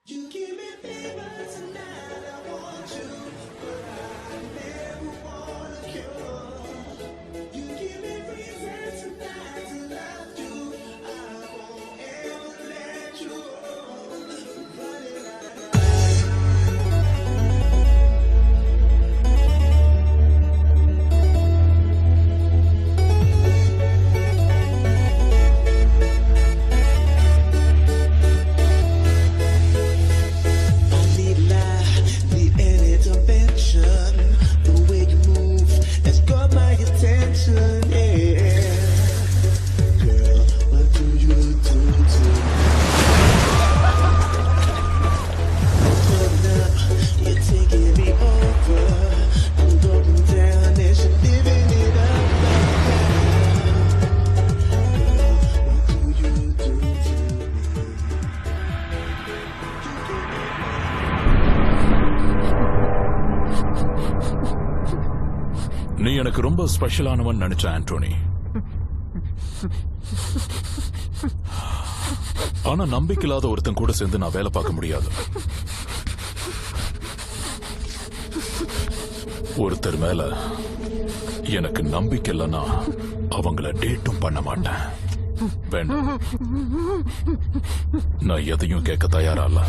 நீ எனக்கு ரொம்ப ஸ்பெஷலானவன் நினைச்ச ஆண்டோனி. ஆனா நம்பிக்கையில்லாத ஒருத்தன் கூட சேர்ந்து நான் வேலை பார்க்க முடியாது. ஒருத்தர் மேல எனக்கு நம்பிக்கை இல்லைன்னா அவங்கள டேட்டும் பண்ண மாட்டேன். வேண்டாம், நான் எதையும் கேட்க தயாரா இல்ல.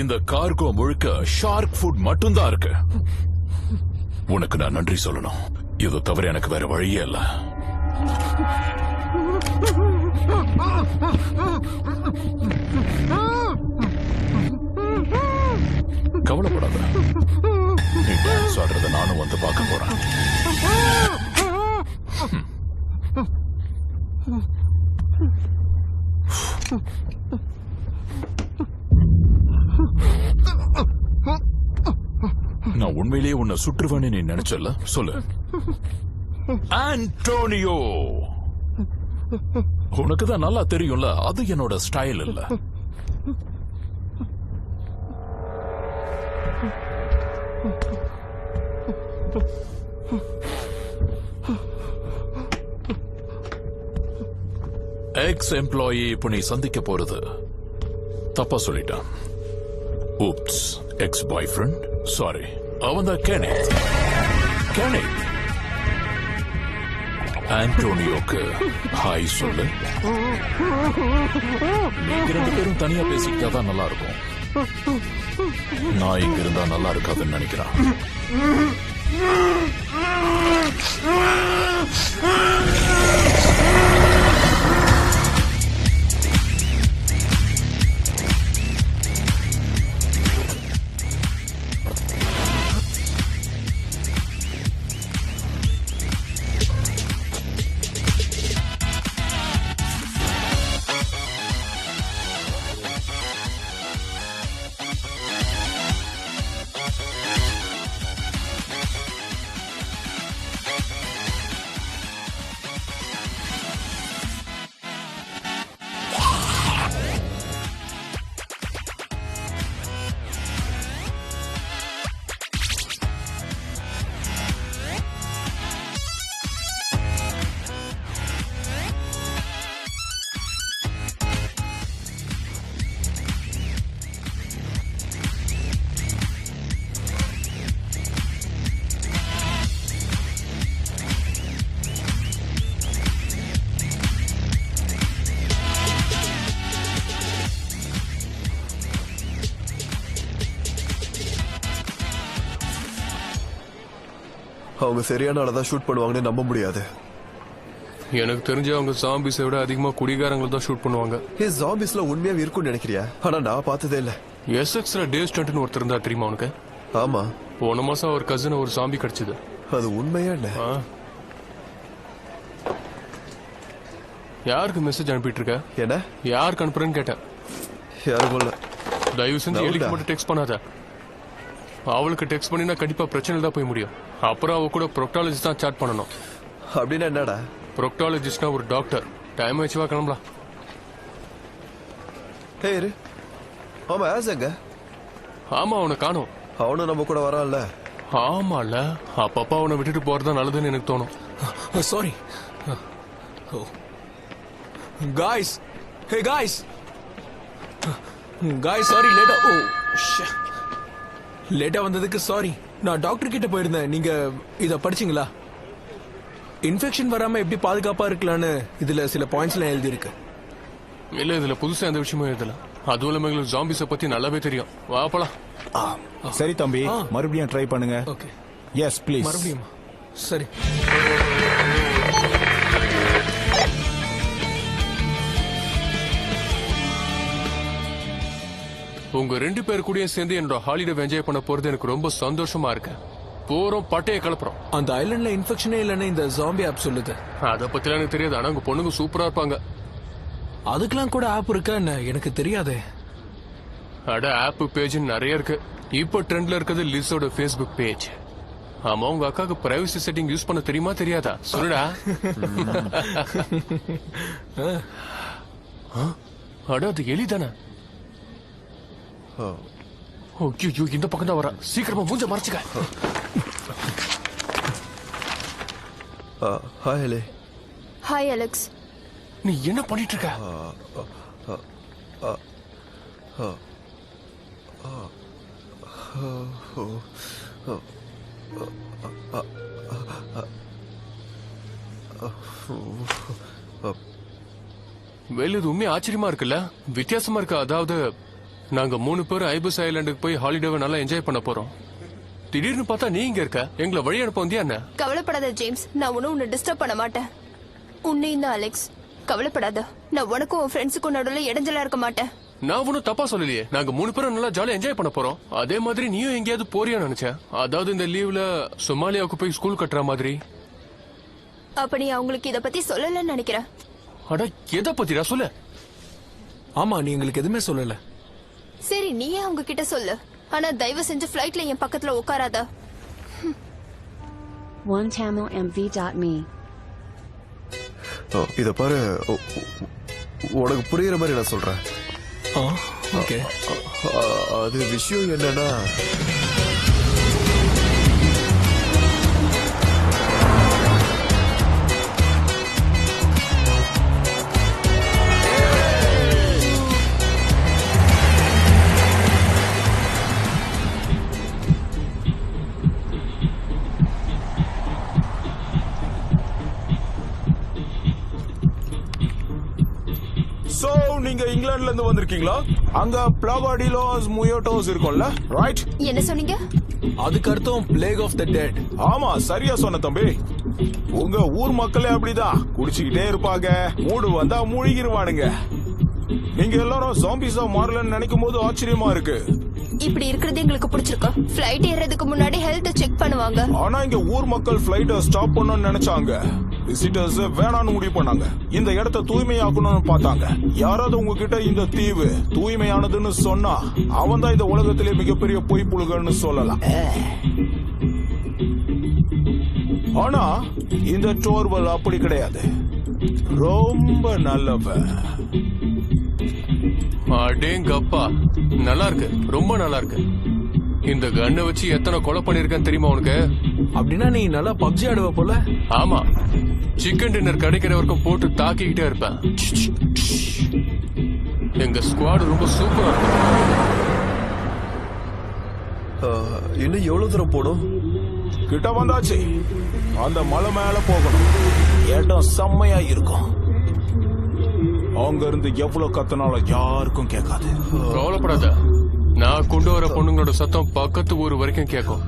இந்த கார்கோ முழுக்க ஷார்க் ஃபுட் மட்டும்தான் இருக்கு. உனக்கு நான் நன்றி சொல்லணும். இது தவிர எனக்கு வேற வழியே இல்ல. கவலைப்படாத, நீ டான்ஸ் ஆடுறத நானும் வந்து பார்க்க போறேன். நான் உண்மையிலேயே உன்னை சுற்றுவேன்னு நீ நினைச்சல? சொல்லு. ஆண்டோனியோ, உனக்குதான் நல்லா தெரியும்ல, அது என்னோட ஸ்டைல் இல்ல. எக்ஸ் எம்ப்ளாயி இப்ப நீ சந்திக்க போறது தப்பா சொல்லிட்டான். ஊப்ஸ், எக்ஸ் பாய் ஃப்ரெண்ட், சாரி. அவன் தான் கெனெத். ஆண்டோனியோக்கு ஹாய் சொல்லு. நீங்க ரெண்டு பேரும் தனியா பேசிக்கிட்டா தான் நல்லா இருக்கும். நான் இங்க இருந்தா நல்லா இருக்காதுன்னு நினைக்கிறேன். அவங்க சரியான ஆளதான் ஷூட் பண்ணுவாங்கன்னு நம்ப முடியாது. எனக்கு தெரிஞ்ச அவங்க ஜாம்பிஸை விட அதிகமா குடிகாரங்களை தான் ஷூட் பண்ணுவாங்க. ஜாம்பிஸ்ல உண்மையா இருக்கும்னு நினைக்கிறியா? ஆனா நான் பார்த்ததே இல்ல. எஸ்எக்ஸ்ல டே ஸ்டண்ட்னு ஒருத்தர் இருந்தா தெரியுமா உனக்கு? ஆமா, போன மாசம் அவர் கசின் ஒரு ஜாம்பி கிடைச்சது. அது உண்மையா என்ன? யாருக்கு மெசேஜ் அனுப்பிட்டு இருக்க? என்ன யாருக்கு அனுப்புறேன்னு கேட்டேன். யாருக்கும் இல்ல. தயவு செஞ்சு எலிக்கு மட்டும் டெக்ஸ்ட் பண்ணாத. அவளுக்கு டெக்ஸ்ட் பண்ணினா கண்டிப்பா பிரச்சனை தான் போய் முடியும். அப்புறம் அவ கூட ப்ரொக்டாலஜிஸ்ட் தான் சாட் பண்ணணும். அப்படின்னா என்னடா? ப்ரொக்டாலஜிஸ்ட்னா ஒரு டாக்டர். டைம் வச்சுவா கிளம்பலாம். இரு. ஆமா, ஆஸ் எங்க? ஆமா, அவனை காணோம். அவனும் நம்ம கூட வரான்ல? ஆமால, அப்பப்பா அவனை விட்டுட்டு போறதா நல்லதுன்னு எனக்கு தோணும். Sorry. Guys hey guys sorry லேட்டா வந்ததுக்கு சாரி. நான் டாக்டர் கிட்ட போயிருந்தேன். நீங்க இத படிச்சீங்களா? இன்ஃபெக்ஷன் வராம எப்படி பாதுகாப்பா இருக்கலாம்னு இதுல சில பாயிண்ட்ஸ் எல்லாம் எழுதி இருக்கு. இல்ல இதுல புதுசா எந்த விஷயமும் எழுதல. அதுவும் இல்லாம எங்களுக்கு ஜாம்பிஸ பத்தி நல்லாவே தெரியும். வா போலாம். சரி தம்பி, மறுபடியும் ட்ரை பண்ணுங்க. Okay yes please. மறுபடியும் சரி. உங்க 2 பேர் கூடயும் சேர்ந்து என்னோட ஹாலிடே என்ஜாய் பண்ண போறது எனக்கு ரொம்ப சந்தோஷமா இருக்கு. போறோம், பட்டையை கலப்புறோம். அந்த ஐலண்ட்ல இன்ஃபெக்ஷனே இல்லைன்னு இந்த ஜாம்பி ஆப் சொல்லுது. அத பத்திலாம் எனக்கு தெரியாது. ஆனா உங்க பொண்ணுங்க சூப்பரா இருப்பாங்க. அதுக்கெல்லாம் கூட ஆப் இருக்கா என்ன? எனக்கு தெரியாதே. அட ஆப் பேஜ் நிறைய இருக்கு. இப்போ ட்ரெண்ட்ல இருக்கிறது லிஸோட ஃபேஸ்புக் பேஜ். ஆமா, உங்க அக்காக்கு பிரைவசி செட்டிங் யூஸ் பண்ண தெரியுமா தெரியாதா? சொல்லுடா. அட அது எலி தானே? ஐயோ, இந்த பக்கம் தான் வர. சீக்கிரமா மூஞ்ச மறைச்சுக்க. ஹாய் ஹலே. Hi Alex. நீ என்ன பண்ணிட்டு இருக்க? வேலை இது உண்மையா ஆச்சரியமா இருக்குல்ல? வித்தியாசமா இருக்கு. அதாவது நாங்க 3 பேர் ஐபஸ் ஐலாண்டுக்கு போய் ஹாலிடேவை நல்லா என்ஜாய் பண்ண போறோம். திடீர்னு பார்த்தா நீ இங்க இருக்க. எங்களை வழி அனுப்ப வந்தியா என்ன? கவலைப்படாத ஜேம்ஸ், நான் ஒன்னும் உன்னை டிஸ்டர்ப் பண்ண மாட்டேன். உன்னையும் தான் அலெக்ஸ், கவலைப்படாத. நான் உனக்கும் உன் ஃப்ரெண்ட்ஸுக்கும் நடுவில் இடைஞ்சலா இருக்க மாட்டேன். நான் ஒன்னும் தப்பா சொல்லலையே. நாங்க 3 பேரும் நல்லா ஜாலியா என்ஜாய் பண்ண போறோம். அதே மாதிரி நீயும் எங்கேயாவது போறியா நினைச்சேன். அதாவது இந்த லீவ்ல சொமாலியாவுக்கு போய் ஸ்கூல் கட்டுற மாதிரி. அப்ப நீ அவங்களுக்கு இத பத்தி சொல்லலன்னு நினைக்கிறேன். அட எதை பத்திடா சொல்லு. ஆமா, நீ எங்களுக்கு எதுவுமே சொல்லல. சரி, நீயே அவங்க கிட்ட சொல்லு. ஆனா தயவு செஞ்சு ஃபிளைட்ல என் பக்கத்துல உட்காராத. OneTamilMV.me. இத பாரு, உனக்கு புரியுற மாதிரி நான் சொல்றேன். ஓகே. அது விஷயம் என்னன்னா, சோ நீங்க இங்கிலாந்துல இருந்து வந்திருக்கீங்களா? அங்க பிளாகாடிலோஸ் முயோட்டோஸ் இருக்கும்ல, ரைட்? என்ன சொன்னீங்க? அதுக்கு அர்த்தம் பிளேக் ஆஃப் த டெட். ஆமா, சரியா சொன்ன தம்பி. உங்க ஊர் மக்களே அப்படிதான், குடிச்சுக்கிட்டே இருப்பாங்க. மூடு வந்தா மூழ்கிருவானுங்க. நீங்க எல்லாரும் ஜாம்பிஸா மாறலன்னு நினைக்கும் போது ஆச்சரியமா இருக்கு. இப்படி இருக்கிறது எங்களுக்கு பிடிச்சிருக்கு. ஃபிளைட் ஏறதுக்கு முன்னாடி ஹெல்த் செக் பண்ணுவாங்க. ஆனா இங்க ஊர் மக்கள் ஃபிளைட்டை ஸ்டாப் பண்ணணும்னு நினைச்சாங்க. விசிட்டர்ஸ் வேணான்னு முடிவு பண்ணாங்க. இந்த இடத்தை தூய்மையாக்கணும்னு பார்த்தாங்க. யாராவது உங்ககிட்ட இந்த தீவு தூய்மையானதுன்னு சொன்னா அவன் தான் இந்த உலகத்திலே மிகப்பெரிய பொய் புழுகன்னு சொல்லலாம். ஆனா இந்த டோர்வல் அப்படி கிடையாது. ரொம்ப நல்லவன். அடேங்கப்பா, நல்லா இருக்கு, ரொம்ப நல்லா இருக்கு. இந்த கண்ணை வச்சு எத்தனை கொலை பண்ணிருக்கேன்னு தெரியுமா உனக்கு? அப்படின்னா நீ நல்லா பப்ஜி ஆடுவ போல. ஆமா, சிக்கன் டின்னர் கிடைக்கிற வரைக்கும் போட்டு தாக்கிக்கிட்டே இருப்பேன். எங்க ஸ்குவாட் ரொம்ப சூப்பரா இருக்கும். இன்னும் எவ்வளவு தூரம் போடும்? கிட்ட வந்தாச்சு. அந்த மலை மேல போகணும். இடம் செம்மையா இருக்கும். அங்க இருந்து எவ்வளவு கத்தினாலும் யாருக்கும் கேட்காது. கவலைப்படாத, நான் கொண்டு வர பொண்ணுங்களோட சத்தம் பக்கத்து ஊர் வரைக்கும் கேட்கும்.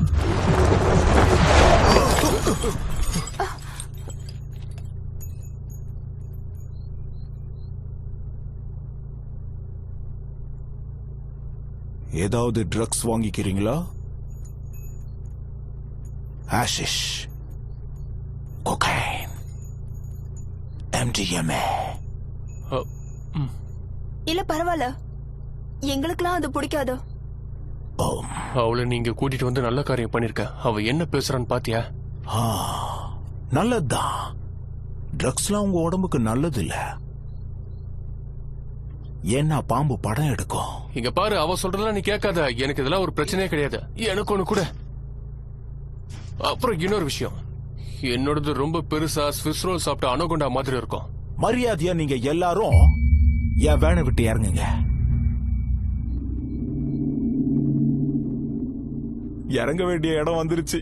ஏதாவது ட்ரக்ஸ் வாங்கிக்கிறீங்களா? Ashish, cocaine, MDMA. இல்ல பரவாயில்ல, எங்களுக்கெல்லாம் அது பிடிக்காது. அவளை நீங்க கூட்டிட்டு வந்து நல்ல காரியம் பண்ணிருக்க. அவ என்ன பேசுறான்னு பாத்தியா? நல்லதுதான். ட்ரக்ஸ்லாம் உங்க உடம்புக்கு நல்லது இல்ல. ஏன்னா பாம்பு படம் எடுக்கும். இங்க பாரு, அவ சொல்றதெல்லாம் நீ கேட்காத. எனக்கு இதெல்லாம் ஒரு பிரச்சனையே கிடையாது. எனக்கு ஒண்ணு கூட. அப்புறம் இன்னொரு விஷயம், என்னோடது ரொம்ப பெருசா ஸ்விஸ் ரோல் சாப்பிட்ட அனோகொண்டா மாதிரி இருக்கும். மரியாதையா நீங்க எல்லாரும் என் வேனை விட்டு இறங்குங்க. இறங்க வேண்டிய இடம் வந்துருச்சு.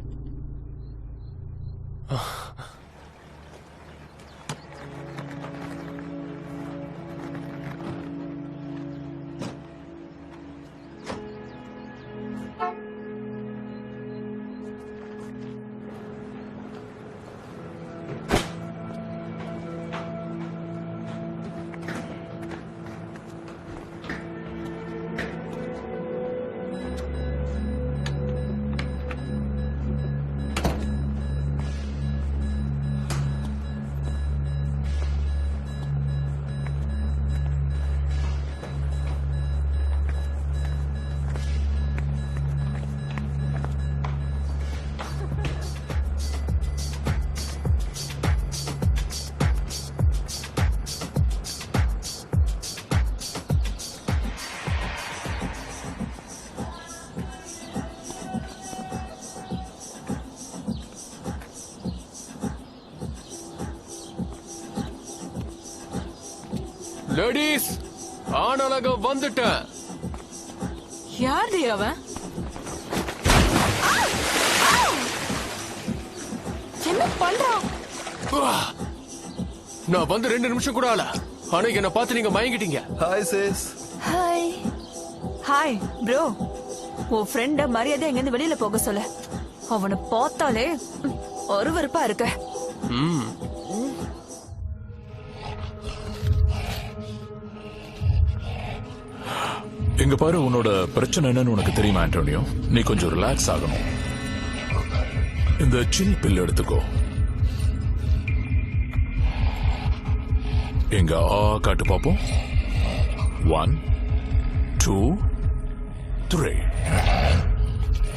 லேடிஸ், ஆனழக வந்துட்டேன். யார் அவன்? என்ன பண்றான்? நான் வந்து 2 நிமிஷம் கூட ஆல. ஆனா என்ன பார்த்து நீங்க மயங்கிட்டீங்க. ஹாய் சேஸ். ஹாய். Hi bro. உன் ஃப்ரெண்ட மரியாதை எங்க வெளியில போக சொல்ல. அவனை பார்த்தாலே ஒருவருப்பா இருக்க. இங்க பாரு, உன்னோட பிரச்சனை என்னன்னு உனக்கு தெரியுமா ஆண்டோனியோ? நீ கொஞ்சம் ரிலாக்ஸ் ஆகணும். இந்த சில் பில் எடுத்துக்கோ. எங்க காட்டு பாப்போம். 1 2 3.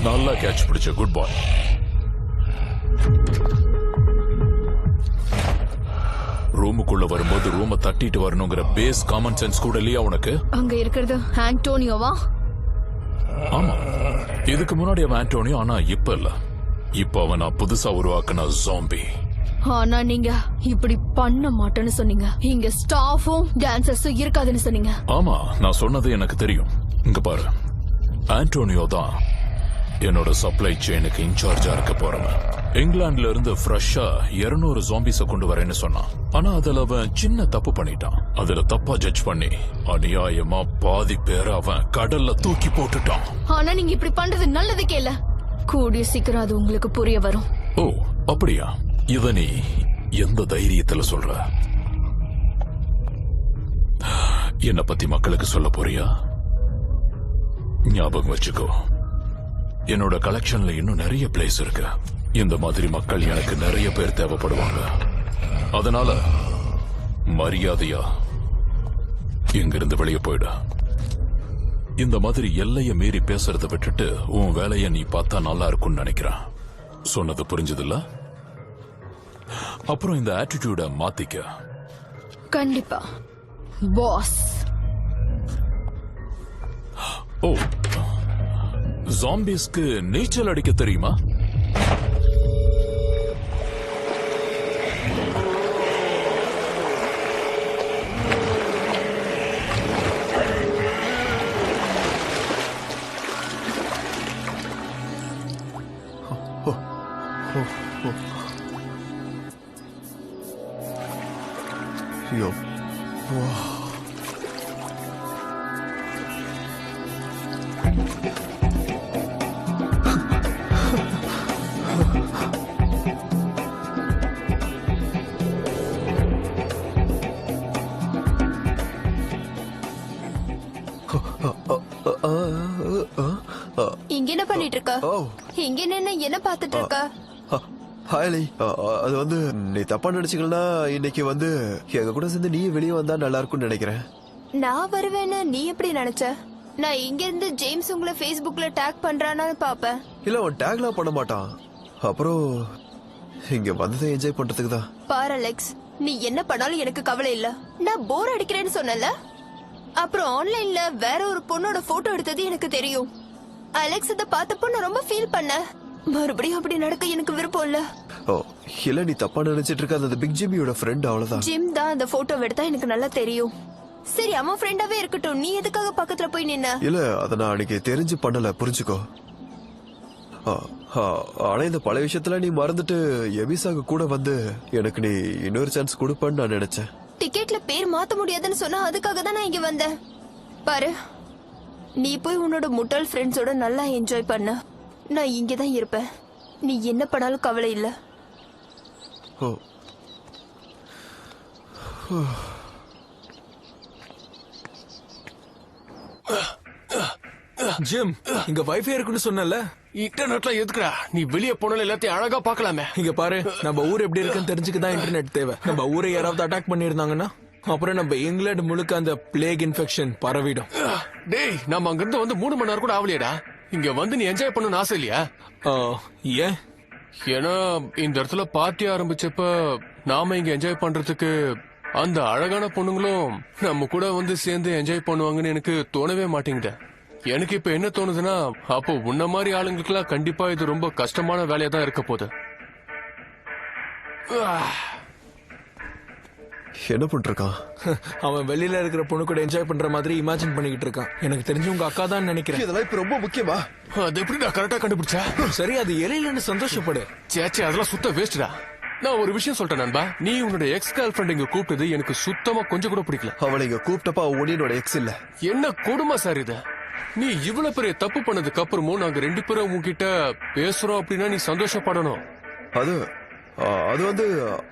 நல்லா கேட்ச் பிடிச்ச. குட் பாய். ரூமுக்குள்ள வரும்போது ரூமை தட்டிட்டு வரணுங்கிற பேஸ் காமன் சென்ஸ் கூட இல்லையா உனக்கு? அங்க இருக்கிறது ஆண்டோனியோவா? ஆமா, இதுக்கு முன்னாடி அவன் ஆண்டோனியோ, ஆனா இப்ப இல்ல. இப்ப அவன் புதுசா உருவாக்குன ஜாம்பி. ஆனா நீங்க இப்படி பண்ண மாட்டேன்னு சொன்னீங்க. இங்க ஸ்டாஃபும் டான்சர்ஸும் இருக்காதுன்னு சொன்னீங்க. ஆமா, நான் சொன்னது எனக்கு தெரியும். இங்க பாரு, ஆண்டோனியோ தான் என்னோட சப்ளை செயினுக்கு இன்சார்ஜா இருக்க போறவன். இங்கிலாந்துல இருந்து ஃப்ரெஷ்ஷா 200 ஜாம்பிஸ கொண்டு வரேன்னு சொன்னான். ஆனா அதுல அவன் சின்ன தப்பு பண்ணிட்டான். அதுல தப்பா ஜட்ஜ் பண்ணி அநியாயமா பாதி பேரை அவன் கடல்ல தூக்கி போட்டுட்டான். ஆனா நீங்க இப்படி பண்றது நல்லதுக்கே இல்ல. கூடிய சீக்கிரம் அது உங்களுக்கு புரிய வரும். ஓ அப்படியா? இத நீ எந்த தைரியத்துல சொல்ற? என்ன பத்தி மக்களுக்கு சொல்ல போறியா? ஞாபகம் வச்சுக்கோ, என்னோட கலெக்ஷன்ல இன்னும் நிறைய பிளேஸ் இருக்கு. இந்த மாதிரி மக்கள் எனக்கு நிறைய பேர் தேவைப்படுவாங்க. அதனால மரியாதையா இங்கிருந்து வெளியே போயிடு. இந்த மாதிரி எல்லைய மீறி பேசுறத விட்டுட்டு உன் வேலைய நீ பார்த்தா நல்லா இருக்கும்னு நினைக்கிறேன். சொன்னது புரிஞ்சதில்ல? அப்புறம் இந்த ஆட்டிடியூட மாத்திக்க. கண்டிப்பா பாஸ். ஓ, ஜாம்பிஸ்க்கு நீச்சல் அடிக்க தெரியுமா? ஐயோ, இங்க என்ன பண்ணிட்டு இருக்க? ஓ. இங்க என்ன பாத்துட்டு இருக்க? ஹாய்லி, அது வந்து நீ தப்பா நினைச்சுக்கலனா இன்னைக்கு வந்து எங்க கூட சேர்ந்து நீ வெளியே வந்தா நல்லா இருக்கும்னு நினைக்கிறேன். நான் வருவேன்னு நீ எப்படி நினைச்ச? நான் இங்க இருந்து ஜேம்ஸ் உங்களை Facebookல டேக் பண்றானு பாப்பேன். இல்ல, அவன் டேக்லாம் பண்ண மாட்டான். அப்புறம் இங்க வந்ததை என்ஜாய் பண்றதுக்கு தான். பாரு அலெக்ஸ், நீ என்ன பண்ணாலும் எனக்கு கவலை இல்ல. நான் போர் அடிக்கிறேன்னு சொன்னல. அப்புறம் ஆன்லைன்ல வேற ஒரு பொண்ணோட போட்டோ எடுத்தது எனக்கு தெரியும். அலெக்ஸ் இத பார்த்தப்போ நான் ரொம்ப ஃபீல் பண்ணேன். மறுபடியும் அப்படி நடக்க எனக்கு விருப்பம் இல்ல. ஓ இல்ல நீ தப்பா நினைச்சிட்டு இருக்க, அந்த பிக் ஜிம்மியோட ஃப்ரெண்ட், அவ்வளவுதான். ஜிம் தான் அந்த போட்டோ எடுத்தா எனக்கு நல்லா தெரியும். சரி அவன் ஃப்ரெண்டாவே இருக்கட்டும், நீ எதுக்காக பக்கத்துல போய் நின்ன? இல்ல அத நான் அன்னைக்கு தெரிஞ்சு பண்ணல, புரிஞ்சுக்கோ. ஆனா இந்த பழைய விஷயத்துல நீ மறந்துட்டு எபிசாக்கு கூட வந்து எனக்கு நீ இன்னொரு சான்ஸ் கொடுப்பன்னு நான் நினைச்சேன். டிக்கெட்ல பேர் மாத்த முடியாதுன்னு சொன்னா அதுக்காக தான் நான் இங்க வந்தேன். பாரு, நீ போய் உன்னோட முட்டாள் ஃப்ரெண்ட்ஸோட நல்லா என்ஜாய் பண்ண. நான் இங்கதான் இருப்பேன். நீ என்ன பண்ணாலும் கவலை இல்ல. ஓ ஜிம், இங்க வைஃபை இருக்குன்னு சொன்னல. இன்டர்நெட்ல எதுக்குடா? நீ வெளியே போனாலும் எல்லாத்தையும் அழகா பாக்கலாமே. இங்க பாரு, நம்ம ஊர் எப்படி இருக்குன்னு தெரிஞ்சுக்கதான் இன்டர்நெட் தேவை. நம்ம ஊரை யாராவது அட்டாக் பண்ணிருந்தாங்கன்னா அப்புறம் நம்ம இங்கிலாந்து முழுக்க அந்த பிளேக் இன்ஃபெக்ஷன் பரவிடும். டேய், நம்ம அங்கிருந்து வந்து 3 மணி நேரம் கூட ஆகலையடா. இங்க வந்து நீ என்ஜாய் பண்ணணும்னு ஆசை இல்லையா? ஏன்? ஏன்னா இந்த இடத்துல பார்ட்டி ஆரம்பிச்சப்ப நாம இங்க என்ஜாய் பண்றதுக்கு அந்த அழகான பொண்ணுங்களும் நம்ம கூட வந்து சேர்ந்து என்ஜாய் பண்ணுவாங்கன்னு எனக்கு தோணவே மாட்டேங்குது. எனக்கு இப்ப என்ன தோணுதுன்னா, அப்போ உன்ன மாதிரி ஆளுங்களுக்குலாம் கண்டிப்பா இது ரொம்ப கஷ்டமான வேலையா தான் இருக்க போகுது. என்ன பண்ணிருக்கான் அவன்? வெளியில இருக்கிற பொண்ணு கூட என்ஜாய் பண்ற மாதிரி இமேஜின் பண்ணிக்கிட்டு இருக்கான். எனக்கு தெரிஞ்சு உங்க அக்கா தான் நினைக்கிறேன். இதெல்லாம் இப்ப ரொம்ப முக்கியமா? அது எப்படி நான் கரெக்டா கண்டுபிடிச்சா? சரி, அது எலையிலன்னு சந்தோஷப்படு. சேச்சே, அதெல்லாம் சுத்த வேஸ்டா. நான் ஒரு விஷயம் சொல்றேன் நண்பா, நீ உன்னோட எக்ஸ் கேர்ள் ஃபிரெண்ட் இங்க கூப்பிட்டது எனக்கு சுத்தமா கொஞ்சம் கூட பிடிக்கல. அவளை இங்க கூப்பிட்டப்ப அவ உன்னியோட எக்ஸ் இல்ல. என்ன கொடுமை சார் இது? நீ இவ்வளவு பெரிய தப்பு பண்ணதுக்கு அப்புறமும் நாங்க 2 பேரும் உன்கிட்ட பேசுறோம் அப்படின்னா நீ சந்தோஷப்படணும். அது வந்து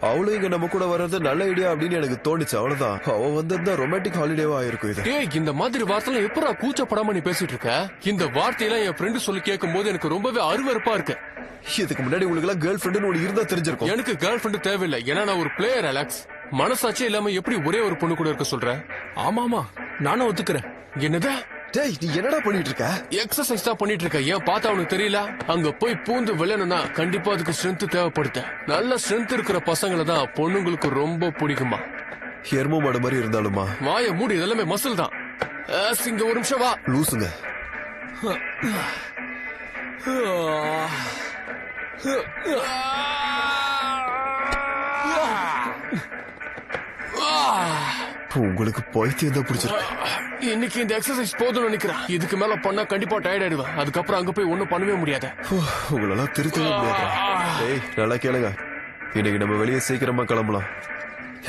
அவளும் இங்க நம்ம கூட வர்றது நல்ல ஐடியா அப்படின்னு எனக்கு தோணுச்சு, அவ்வளவுதான். அவ வந்திருந்தா ரொமான்டிக் ஹாலிடேவா இருக்கும் இது. டேய், இந்த மாதிரி வார்த்தைலாம் எப்படா கூச்சப்படாம நீ பேசிட்டு இருக்க? இந்த வார்த்தையெல்லாம் என் ஃப்ரெண்டு சொல்லி கேட்கும் போது எனக்கு ரொம்பவே அருவருப்பா இருக்கு. இதுக்கு முன்னாடி உங்களுக்கு எல்லாம் கேர்ள் ஃபிரெண்ட் ஒன்று இருந்தா தெரிஞ்சிருக்கும். எனக்கு கேர்ள் ஃபிரெண்ட் தேவையில்லை, ஏன்னா நான் ஒரு பிளேயர் அலெக்ஸ். மனசாட்சி இல்லாம எப்படி ஒரே ஒரு பொண்ணு கூட இருக்க சொல்ற? ஆமாமா, நானும் ஒத்துக்கிறேன். என்னது? டேய், நீ என்னடா பண்ணிட்டு இருக்க? எக்ஸசைஸ் தான் பண்ணிட்டு இருக்க. ஏன் பார்த்தா அவனுக்கு தெரியல? அங்க போய் பூந்து விளையாடணும்னா கண்டிப்பா அதுக்கு ஸ்ட்ரென்த் தேவைப்படுது. நல்ல ஸ்ட்ரென்த் இருக்கிற பசங்களை தான் பொண்ணுங்களுக்கு ரொம்ப பிடிக்குமா. எரும மாடு மாதிரி இருந்தாலுமா? வாய மூடி, இதெல்லாமே மசில் தான். இங்க ஒரு நிமிஷம் வா. லூசுங்க. உங்களுக்கு பைத்தியம் தான் பிடிச்சிருக்கு. இன்னைக்கு இந்த எக்ஸசைஸ் போதும்னு நினைக்கிறேன். இதுக்கு மேல பண்ணா கண்டிப்பா டயர்ட் ஆயிடுவேன். அதுக்கப்புறம் அங்க போய் ஒண்ணும் பண்ணவே முடியாது. உங்களெல்லாம் திருத்தவே முடியாது. ஏய், நல்லா கேளுங்க, இன்னைக்கு நம்ம வெளியே சீக்கிரமா கிளம்பலாம்.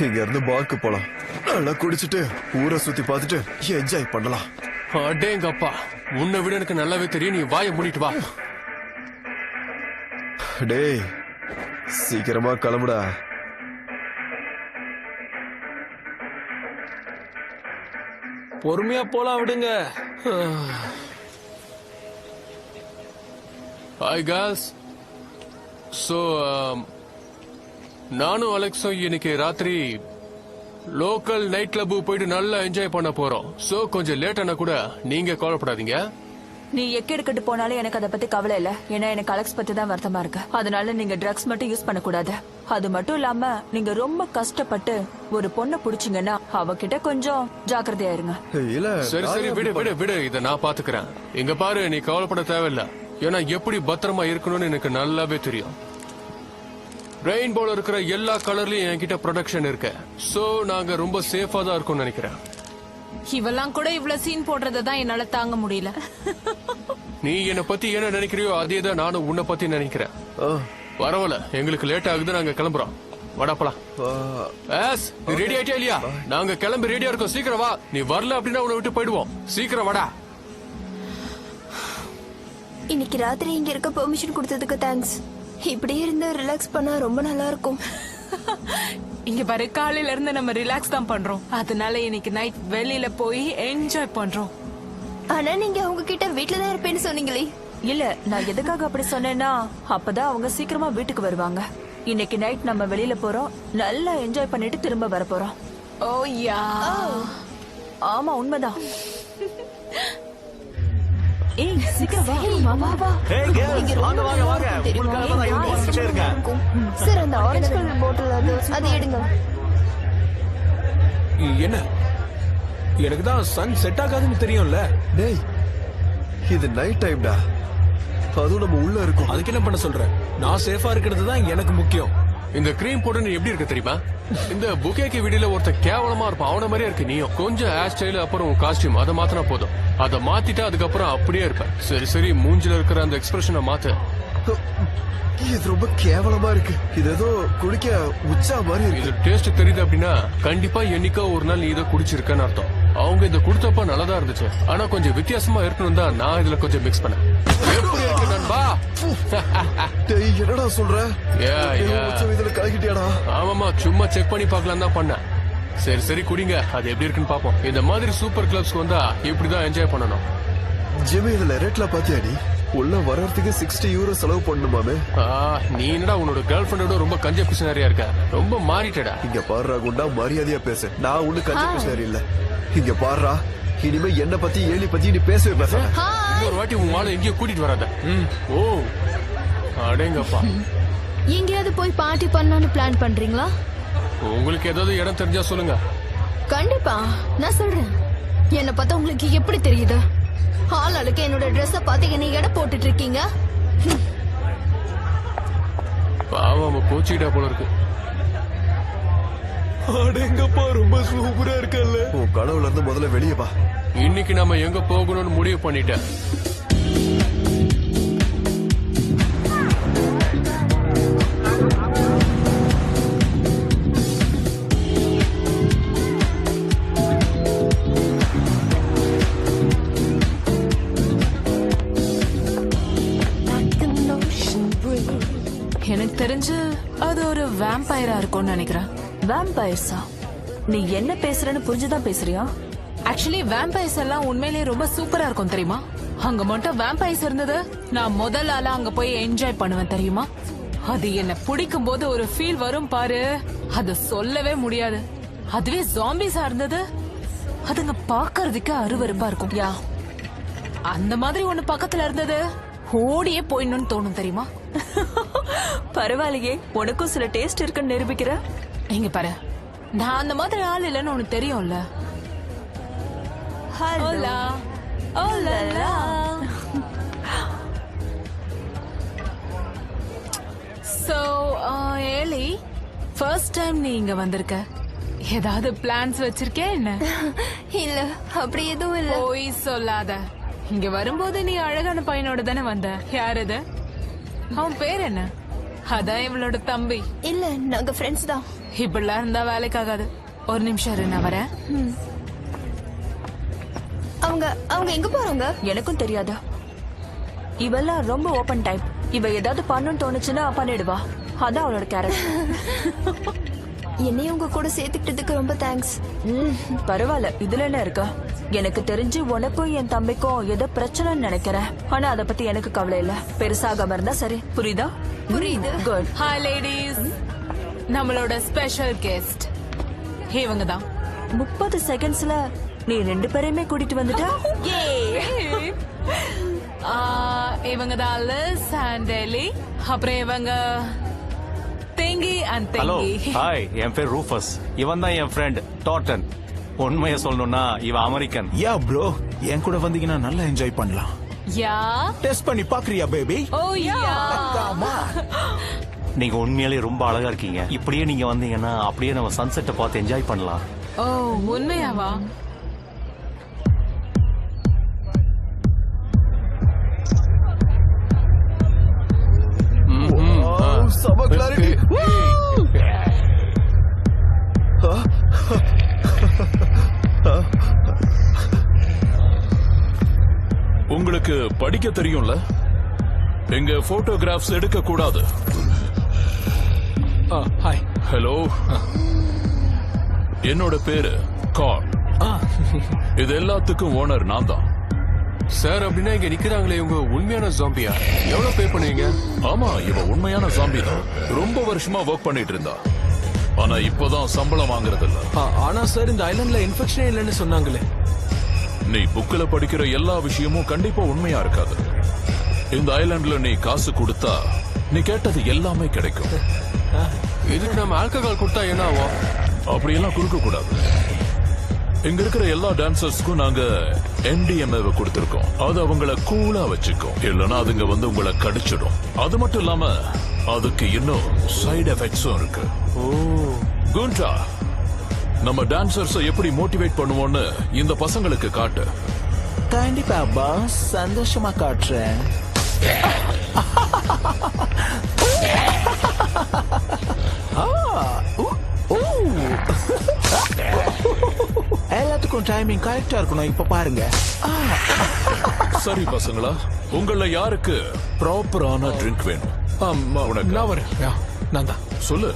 இங்க இருந்து பார்க்கு போலாம். நல்லா குடிச்சிட்டு ஊரை சுத்தி பார்த்துட்டு என்ஜாய் பண்ணலாம். அடேங்கப்பா, உன்னை விட எனக்கு நல்லாவே தெரியும். நீ வாயை மூடிட்டு வா. டேய், சீக்கிரமா கிளம்புடா. பொறுமையா போலாம், விடுங்க. Hi guys. சோ நானும் அலெக்ஸும் இன்னைக்கு ராத்திரி லோக்கல் நைட் கிளப் போயிட்டு நல்லா என்ஜாய் பண்ண போறோம். சோ கொஞ்சம் லேட் ஆனா கூட நீங்க கவலைப்படாதீங்க. நீ எக்கெடுக்கட்டு போனாலும் எனக்கு அதை பத்தி கவலை இல்ல. ஏன்னா எனக்கு அலெக்ஸ் பத்தி தான் வருத்தமா இருக்கு. அதனால நீங்க ட்ரக்ஸ் மட்டும் யூஸ் பண்ண கூடாது. அது மட்டும் இல்லாம நீங்க ரொம்ப கஷ்டப்பட்டு ஒரு பொண்ணை புடிச்சீங்கன்னா அவகிட்ட கொஞ்சம் ஜாக்கிரதையா இருங்க. இல்ல, சரி சரி, விடு விடு விடு, இத நான் பாத்துக்கிறேன். இங்க பாரு, நீ கவலைப்பட தேவையில்ல. ஏன்னா எப்படி பத்திரமா இருக்கணும்னு எனக்கு நல்லாவே தெரியும். ரெயின்போல இருக்கிற எல்லா கலர்லயும் என்கிட்ட ப்ரொடக்ஷன் இருக்கு. சோ நாங்க ரொம்ப சேஃபா தான் இருக்கோம்னு நினைக்கிறேன். இவெல்லாம் கூட இவ்வளவு சீன் போடுறதான் என்னால தாங்க முடியல. நீ என்ன பத்தி என்ன நினைக்கிறியோ அதே தான் நானும் உன்னை பத்தி நினைக்கிறேன். பரவாயில்ல, எங்களுக்கு லேட் ஆகுது, நாங்க கிளம்புறோம். வாடா போலாம். நீ ரெடி ஆயிட்டே இல்லையா? நாங்க கிளம்பி ரெடியா இருக்கோம். சீக்கிரம் வா. நீ வரல அப்படின்னா உன்னை விட்டு போயிடுவோம். சீக்கிரம் வாடா. இன்னைக்கு ராத்திரி இங்க இருக்க பெர்மிஷன் கொடுத்ததுக்கு தேங்க்ஸ். இப்படியே இருந்து ரிலாக்ஸ் பண்ணா ரொம்ப நல்லா இருக்கும். இங்க பாரு, காலையில இருந்து நம்ம ரிலாக்ஸ் தான் பண்றோம். அதனால இன்னைக்கு நைட் வெளியில போய் என்ஜாய் பண்றோம். ஆனா நீங்க அவங்க கிட்ட வீட்டுல தான் இருப்பேன்னு சொன்னீங்களே. இல்ல, நான் எதுக்காக அப்படி சொன்னேன்னா அப்பதான் அவங்க சீக்கிரமா வீட்டுக்கு வருவாங்க. இன்னைக்கு நைட் நம்ம வெளியில போறோம், நல்லா என்ஜாய் பண்ணிட்டு திரும்ப வர போறோம். ஓ யா, ஆமா உண்மைதான். ஏய், சீக்கிரம் வா. சார், அந்த ஆரஞ்சு கலர் பாட்டில் அது எடுங்க. என்ன, எனக்கு தான் சன் செட் ஆகாதுன்னு தெரியும்ல. டேய், இது நைட் டைம்டா. அதுவும் நம்ம உள்ள இருக்கும். அதுக்கு என்ன பண்ண சொல்ற? நான் சேஃபா இருக்கிறது தான் எனக்கு முக்கியம். இந்த கிரீம் போட்டு நீ எப்படி இருக்க தெரியுமா? இந்த புகேக்கு வீடியோல ஒருத்த கேவலமா இருப்பான், அவன மாதிரியே இருக்கு நீயும். கொஞ்சம் ஹேர் ஸ்டைல் அப்புறம் உன் காஸ்டியூம் அதை மாத்தினா போதும். அதை மாத்திட்டா அதுக்கப்புறம் அப்படியே இருப்ப. சரி சரி, மூஞ்சில இருக்கிற அந்த எக்ஸ்பிரஷனை மாத்து. இது ரொம்ப கேவலமா இருக்கு. இது ஏதோ குடிக்க உச்சா மாதிரி இது இருக்கு. டேஸ்ட் தெரியுது அப்படின்னா கண்டிப்பா என்னைக்கோ ஒரு நாள் நீ இதை குடிச்சிருக்கன்னு அர்த்தம். அவங்க இதை கொடுத்தப்ப நல்லதா இருந்துச்சு, ஆனா கொஞ்சம் வித்தியாசமா இருக்கணும் தான் நான் இதுல கொஞ்சம் மிக்ஸ் பண்ணேன். எப்படி இருக்கு நண்பா? டேய், என்னடா சொல்ற? Yeah. இதுல கலக்கிட்டியாடா? ஆமாமா, சும்மா செக் பண்ணி பார்க்கலாம் தான் பண்ணேன். சரி சரி குடிங்க, அது எப்படி இருக்குன்னு பாப்போம். இந்த மாதிரி சூப்பர் கிளப்ஸ்க்கு வந்தா இப்படிதான் என்ஜாய் பண்ணணும். ஜிம்மி, இதுல ரேட்ல பாத்தியா நீ? உள்ள வர்றதுக்கு 60 யூரோ செலவு பண்ணணுமாமே. நீ என்னடா உன்னோட கேர்ள் ஃபிரெண்டோட ரொம்ப கஞ்ச பிசினாரியா இருக்க? ரொம்ப மாறிட்டடா. இங்க பாருடா குண்டா, மரியாதையா பேசு. நான் ஒண்ணு கஞ்ச பேசுறேன் இல்ல. இங்க பாருடா, இனிமே என்ன பத்தி ஏலி பத்தி நீ பேசவே பேச. ஒரு வாட்டி உன் ஆளை எங்கேயோ கூட்டிட்டு வராத. ஓ அடேங்கப்பா. எங்கேயாவது போய் பார்ட்டி பண்ணலாம்னு பிளான் பண்றீங்களா? உங்களுக்கு ஏதாவது இடம் தெரிஞ்சா சொல்லுங்க. கண்டிப்பா நான் சொல்றேன். என்ன பார்த்தா உங்களுக்கு எப்படி தெரியுது? ஆளுக்கு என்னோட ட்ரெஸ்ஸ பார்த்து என்ன எடை போட்டுட்டு இருக்கீங்க. பாவம், அவன் கோச்சிக்கிட்டா போல இருக்கு. அடேங்கப்பா, ரொம்ப சூப்பரா இருக்கல்ல. உன் கனவுல இருந்து முதல்ல வெளியே வா. இன்னைக்கு நம்ம எங்க போகணும்னு முடிவு பண்ணிட்டேன். எனக்கு தெரிஞ்சு அது ஒரு வேம்பயரா இருக்கும்னு நினைக்கிறேன். வேம்பயர்ஸா? நீ என்ன பேசுறன்னு புரிஞ்சுதான் பேசுறியா? ஆக்சுவலி வேம்பயர்ஸ் எல்லாம் உண்மையிலேயே ரொம்ப சூப்பரா இருக்கும் தெரியுமா? அங்க மட்டும் வேம்பயர்ஸ் இருந்தது, நான் முதல் ஆளா அங்க போய் என்ஜாய் பண்ணுவேன் தெரியுமா? அது என்ன பிடிக்கும் போது ஒரு ஃபீல் வரும் பாரு, அது சொல்லவே முடியாது. அதுவே ஜாம்பிஸா இருந்தது, அதுங்க பாக்குறதுக்கு அருவருப்பா இருக்கும். யா, அந்த மாதிரி ஒண்ணு பக்கத்துல இருந்தது, ஓடியே போயிடணும்னு தோணும் தெரியுமா? பரவாயில்லையே, உனக்கும் சில டேஸ்ட் இருக்குன்னு நிரூபிக்கிற. இங்க பாரு, நான் அந்த மாதிரி ஆள் இல்லைன்னு உனக்கு தெரியும்ல. Hola. Hola. So, Ellie, first time நீ இங்க வந்திருக்க. ஏதாவது பிளான்ஸ் வச்சிருக்கே என்ன? இல்ல, அப்படி எதுவும் இல்ல. போய் சொல்லாத. இங்க வரும்போது நீ அழகான பையனோட தானே வந்த. யார் அது? அவன் பேர் என்ன? அதான் இவளோட தம்பி. இல்ல, நாங்க ஃப்ரெண்ட்ஸ் தான். இப்படிலாம் இருந்தா வேலைக்காகாது. ஒரு நிமிஷம் இரு, நான் வரேன். அவங்க எங்க போறாங்க? எனக்கும் தெரியாதா. இவெல்லாம் ரொம்ப ஓபன் டைப். இவ ஏதாவது பண்ணணும்னு தோணுச்சுன்னா பண்ணிடுவா. அதான் அவளோட கேரக்டர். என்னையும் உங்க கூட சேர்த்துக்கிட்டதுக்கு ரொம்ப தேங்க்ஸ். பரவாயில்ல, இதுல என்ன இருக்கா? எனக்கு தெரிஞ்சு உனக்கும் என் தம்பிக்கும் ஏதோ பிரச்சனைன்னு நினைக்கிறேன். ஆனா அத பத்தி எனக்கு கவலை இல்ல. பெருசாகாம இருந்தா சரி. புரியுதா? புரியுது. குட். ஹாய் லேடிஸ், நம்மளோட ஸ்பெஷல் கெஸ்ட் இவங்க தான். 30 செகண்ட்ஸ்ல நீ 2 பேரையுமே கூட்டிட்டு வந்துட்ட. இவங்க தான் லிஸ் அண்ட் எலி. அப்புறம் இவங்க தெங்கி அண்ட் ஹலோ, தெங்கி. ஹாய், என் பேர் ரூஃபஸ். இவன் தான் என் ஃப்ரெண்ட் டாட்டன். உண்மையை சொல்லணும்னா இவன் அமெரிக்கன். யா ப்ரோ, என் கூட வந்தீங்கன்னா நல்லா என்ஜாய் பண்ணலாம். யா, டெஸ்ட் பண்ணி பாக்குறியா பேபி? ஓ யா. நீங்க உண்மையாலே ரொம்ப அழகா இருக்கீங்க. இப்படியே நீங்க வந்தீங்கன்னா அப்படியே நம்ம சன்செட்டை பார்த்து என்ஜாய் பண்ணலாம். ஓ, உண்மையாவா? செம கிளாரிட்டி. உங்களுக்கு படிக்க தெரியும்ல? எங்க போட்டோகிராஃப்ஸ் எடுக்க கூடாது. ஹாய். ஹலோ, என்னோட பேரு கார்ல். இது எல்லாத்துக்கும் ஓனர் நான் தான். சார், அப்படின்னா இங்க நிக்கிறாங்களே இவங்க உண்மையான ஜாம்பியா? எவ்வளவு பே பண்ணுவீங்க? ஆமா, இவ உண்மையான ஜாம்பி தான். ரொம்ப வருஷமா ஒர்க் பண்ணிட்டு இருந்தா. ஆனா இப்பதான் சம்பளம் வாங்குறது இல்ல. ஆனா சார், இந்த ஐலாண்ட்ல இன்ஃபெக்ஷனே இல்லைன்னு சொன்னாங்களே. நீ புக்ல படிக்கிற எல்லா விஷயமும் கண்டிப்பா உண்மையா இருக்காது. இந்த ஐலாண்ட்ல நீ காசு கொடுத்தா நீ கேட்டது எல்லாமே கிடைக்கும். இதுக்கு நம்ம ஆல்கஹால் கொடுத்தா என்ன ஆகும்? அப்படியெல்லாம் கொடுக்க கூடாது. இங்க இருக்கிற எல்லா டான்சர்ஸ்க்கும் நாங்க MDMA கொடுத்திருக்கோம். அது அவங்கள கூலா வச்சுக்கும். இல்லனா அதுங்க வந்து உங்களை கடிச்சிடும். அது மட்டும் இல்லாம அதுக்கு இன்னும் சைடு எஃபெக்ட்ஸும் இருக்கு. குண்டா, நம்ம டான்சர்ஸ் எப்படி மோட்டிவேட் பண்ணுவோம்னு இந்த பசங்களுக்கு காட்டு. கண்டிப்பா பாஸ், சந்தோஷமா காட்டுறேன். எல்லாத்துக்கும் டைமிங் கரெக்டா இருக்கணும். இப்ப பாருங்க. சரி பசங்களா, உங்கள யாருக்கு ப்ராப்பரான ட்ரிங்க் வேணும்? உனக்கு? நான் வரேன். நான் தான். சொல்லு.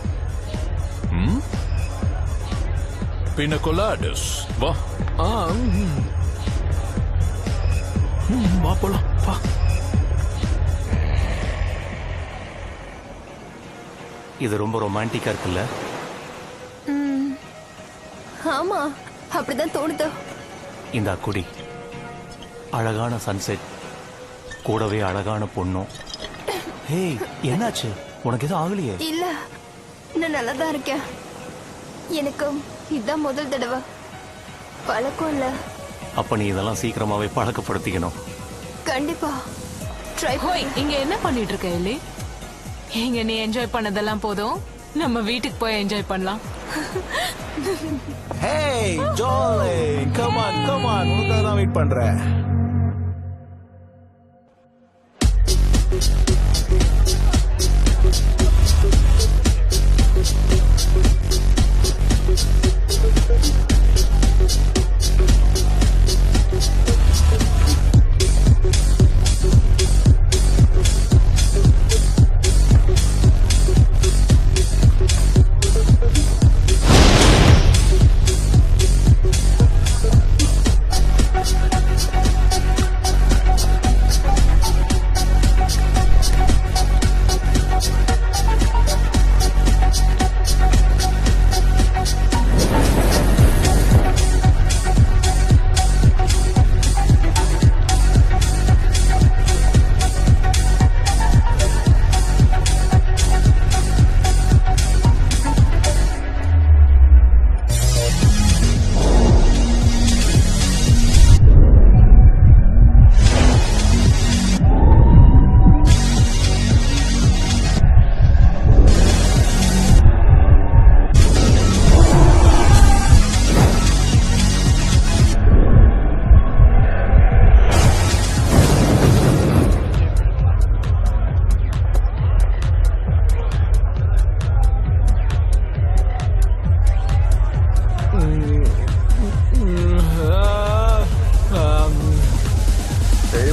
பின்ன கொலாடஸ் வா. வா போலாம். வா. இது ரொம்ப ரொமான்டிக்கா இருக்குல்ல? ஆமா, அப்படிதான் தோணுது. இந்த குடி. அழகான சன்செட், கூடவே அழகான பொண்ணும். ஹேய், என்னாச்சு? உனக்கு எதுவும் ஆகலையே? இல்ல, நான் நல்லாதான் இருக்கேன். எனக்கு இதான் முதல் தடவை. பழக்கம் இல்ல. அப்ப நீ இதெல்லாம் சீக்கிரமாவே பழக்கப்படுத்திக்கணும். கண்டிப்பா ட்ரை. ஹோய், இங்க என்ன பண்ணிட்டு இருக்க எல்லி? இங்க நீ என்ஜாய் பண்ணதெல்லாம் போதும், நம்ம வீட்டுக்கு போய் என்ஜாய் பண்ணலாம். Hey jolly, come on come on, உனக்காக தான் வெயிட் பண்றேன்.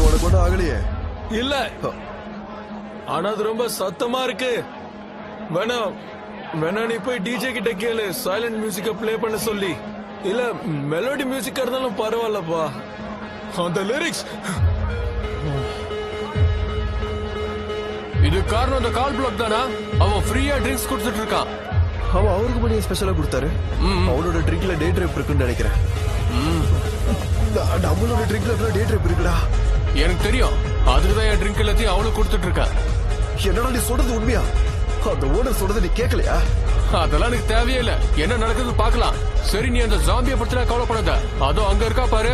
உனக்கு ஒன்றும் ஆகலையே? இல்ல, ஆனா அது ரொம்ப சத்தமா இருக்கு. வேணா நீ போய் டிஜே கிட்ட கேளு, சைலண்ட் மியூசிக்க ப்ளே பண்ண சொல்லி. இல்ல மெலோடி மியூசிக்கா இருந்தாலும் பரவாயில்லப்பா. அந்த லிரிக்ஸ். இது காரணம் அந்த கால் பிளாக் தானா? அவன் ஃப்ரீயா ட்ரிங்க்ஸ் கொடுத்துட்டு இருக்கான். அவன் அவருக்கு மட்டும் ஸ்பெஷலா கொடுத்தாரு. அவனோட ட்ரிங்க்ல டே ட்ரிப் இருக்குன்னு நினைக்கிறேன். நம்மளோட ட்ரிங்க்ல டே ட்ரிப் இருக்குடா. எனக்கு தெரியும், அதுக்குதான் என் ட்ரிங்க் எல்லாத்தையும் அவனுக்கு கொடுத்துட்டு இருக்கா. என்னடா நீ சொல்றது உண்மையா? அந்த ஓனர் சொல்றது நீ கேட்கலையா? அதெல்லாம் எனக்கு தேவையே இல்ல. என்ன நடக்குதுன்னு பாக்கலாம். சரி, நீ அந்த ஜாம்பியை பத்திலாம் கவலைப்படாத. அதோ அங்க இருக்கா பாரு.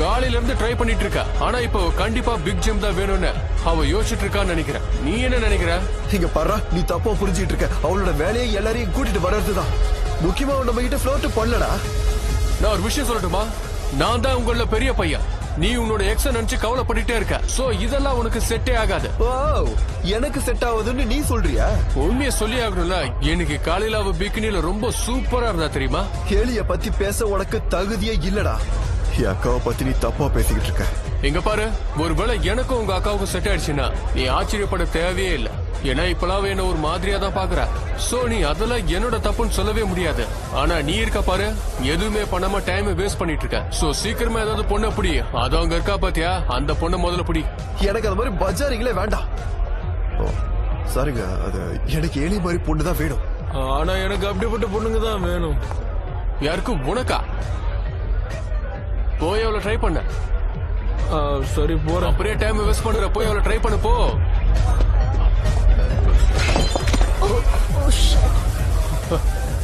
காலையில இருந்து ட்ரை பண்ணிட்டு இருக்கா. ஆனா இப்போ கண்டிப்பா பிக் ஜிம் தான் வேணும்னு அவ யோசிச்சுட்டு இருக்கான்னு நினைக்கிறேன். நீ என்ன நினைக்கிற? இங்க பாரு, நீ தப்பா புரிஞ்சுட்டு இருக்க. அவளோட வேலையை எல்லாரையும் கூட்டிட்டு வர்றதுதான். முக்கியமா நம்ம கிட்ட ஃப்ளோட் பண்ணலடா. நான் ஒரு விஷயம் சொல்லட்டுமா? நான் தான் உங்கள பெரிய பையன். நீ உன்னோட எக்ஸ நினைச்சு கவலைப்பட்டுட்டே இருக்க. சோ இதெல்லாம் உனக்கு செட்டே ஆகாது. எனக்கு செட் ஆகுதுன்னு நீ சொல்றியா? உண்மையை சொல்லி ஆகணும்ல. எனக்கு காலையில அவ பிகினில ரொம்ப சூப்பரா இருந்தா தெரியுமா? கேலிய பத்தி பேச உனக்கு தகுதியே இல்லடா. என் அக்காவை பத்தி நீ தப்பா பேசிக்கிட்டு இருக்க. இங்க பாரு, ஒருவேளை எனக்கும் உங்க அக்காவுக்கும் செட் ஆயிடுச்சுன்னா நீ ஆச்சரியப்பட தேவையே இல்ல. ஏன்னா இப்பெல்லாம் என்ன ஒரு மாதிரியா தான் பாக்குற. சோ நீ அதெல்லாம் என்னோட தப்புன்னு சொல்லவே முடியாது. ஆனா நீ இருக்க பாரு, எதுவுமே பண்ணாம டைம் வேஸ்ட் பண்ணிட்டு இருக்க. சோ சீக்கிரமா ஏதாவது பொண்ணு பிடி. அது அங்க இருக்கா பாத்தியா, அந்த பொண்ணை முதல்ல பிடி. எனக்கு அது மாதிரி பஜாரிங்களே வேண்டாம். சரிங்க, அது எனக்கு ஏழை மாதிரி பொண்ணு தான் வேணும். ஆனா எனக்கு அப்படிப்பட்ட பொண்ணுங்க தான் வேணும். யாருக்கு? உனக்கா? போய் அவளை ட்ரை பண்ண. சரி போறேன். அப்படியே டைம் வேஸ்ட் பண்ற. போய் அவளை ட்ரை பண்ணு போ.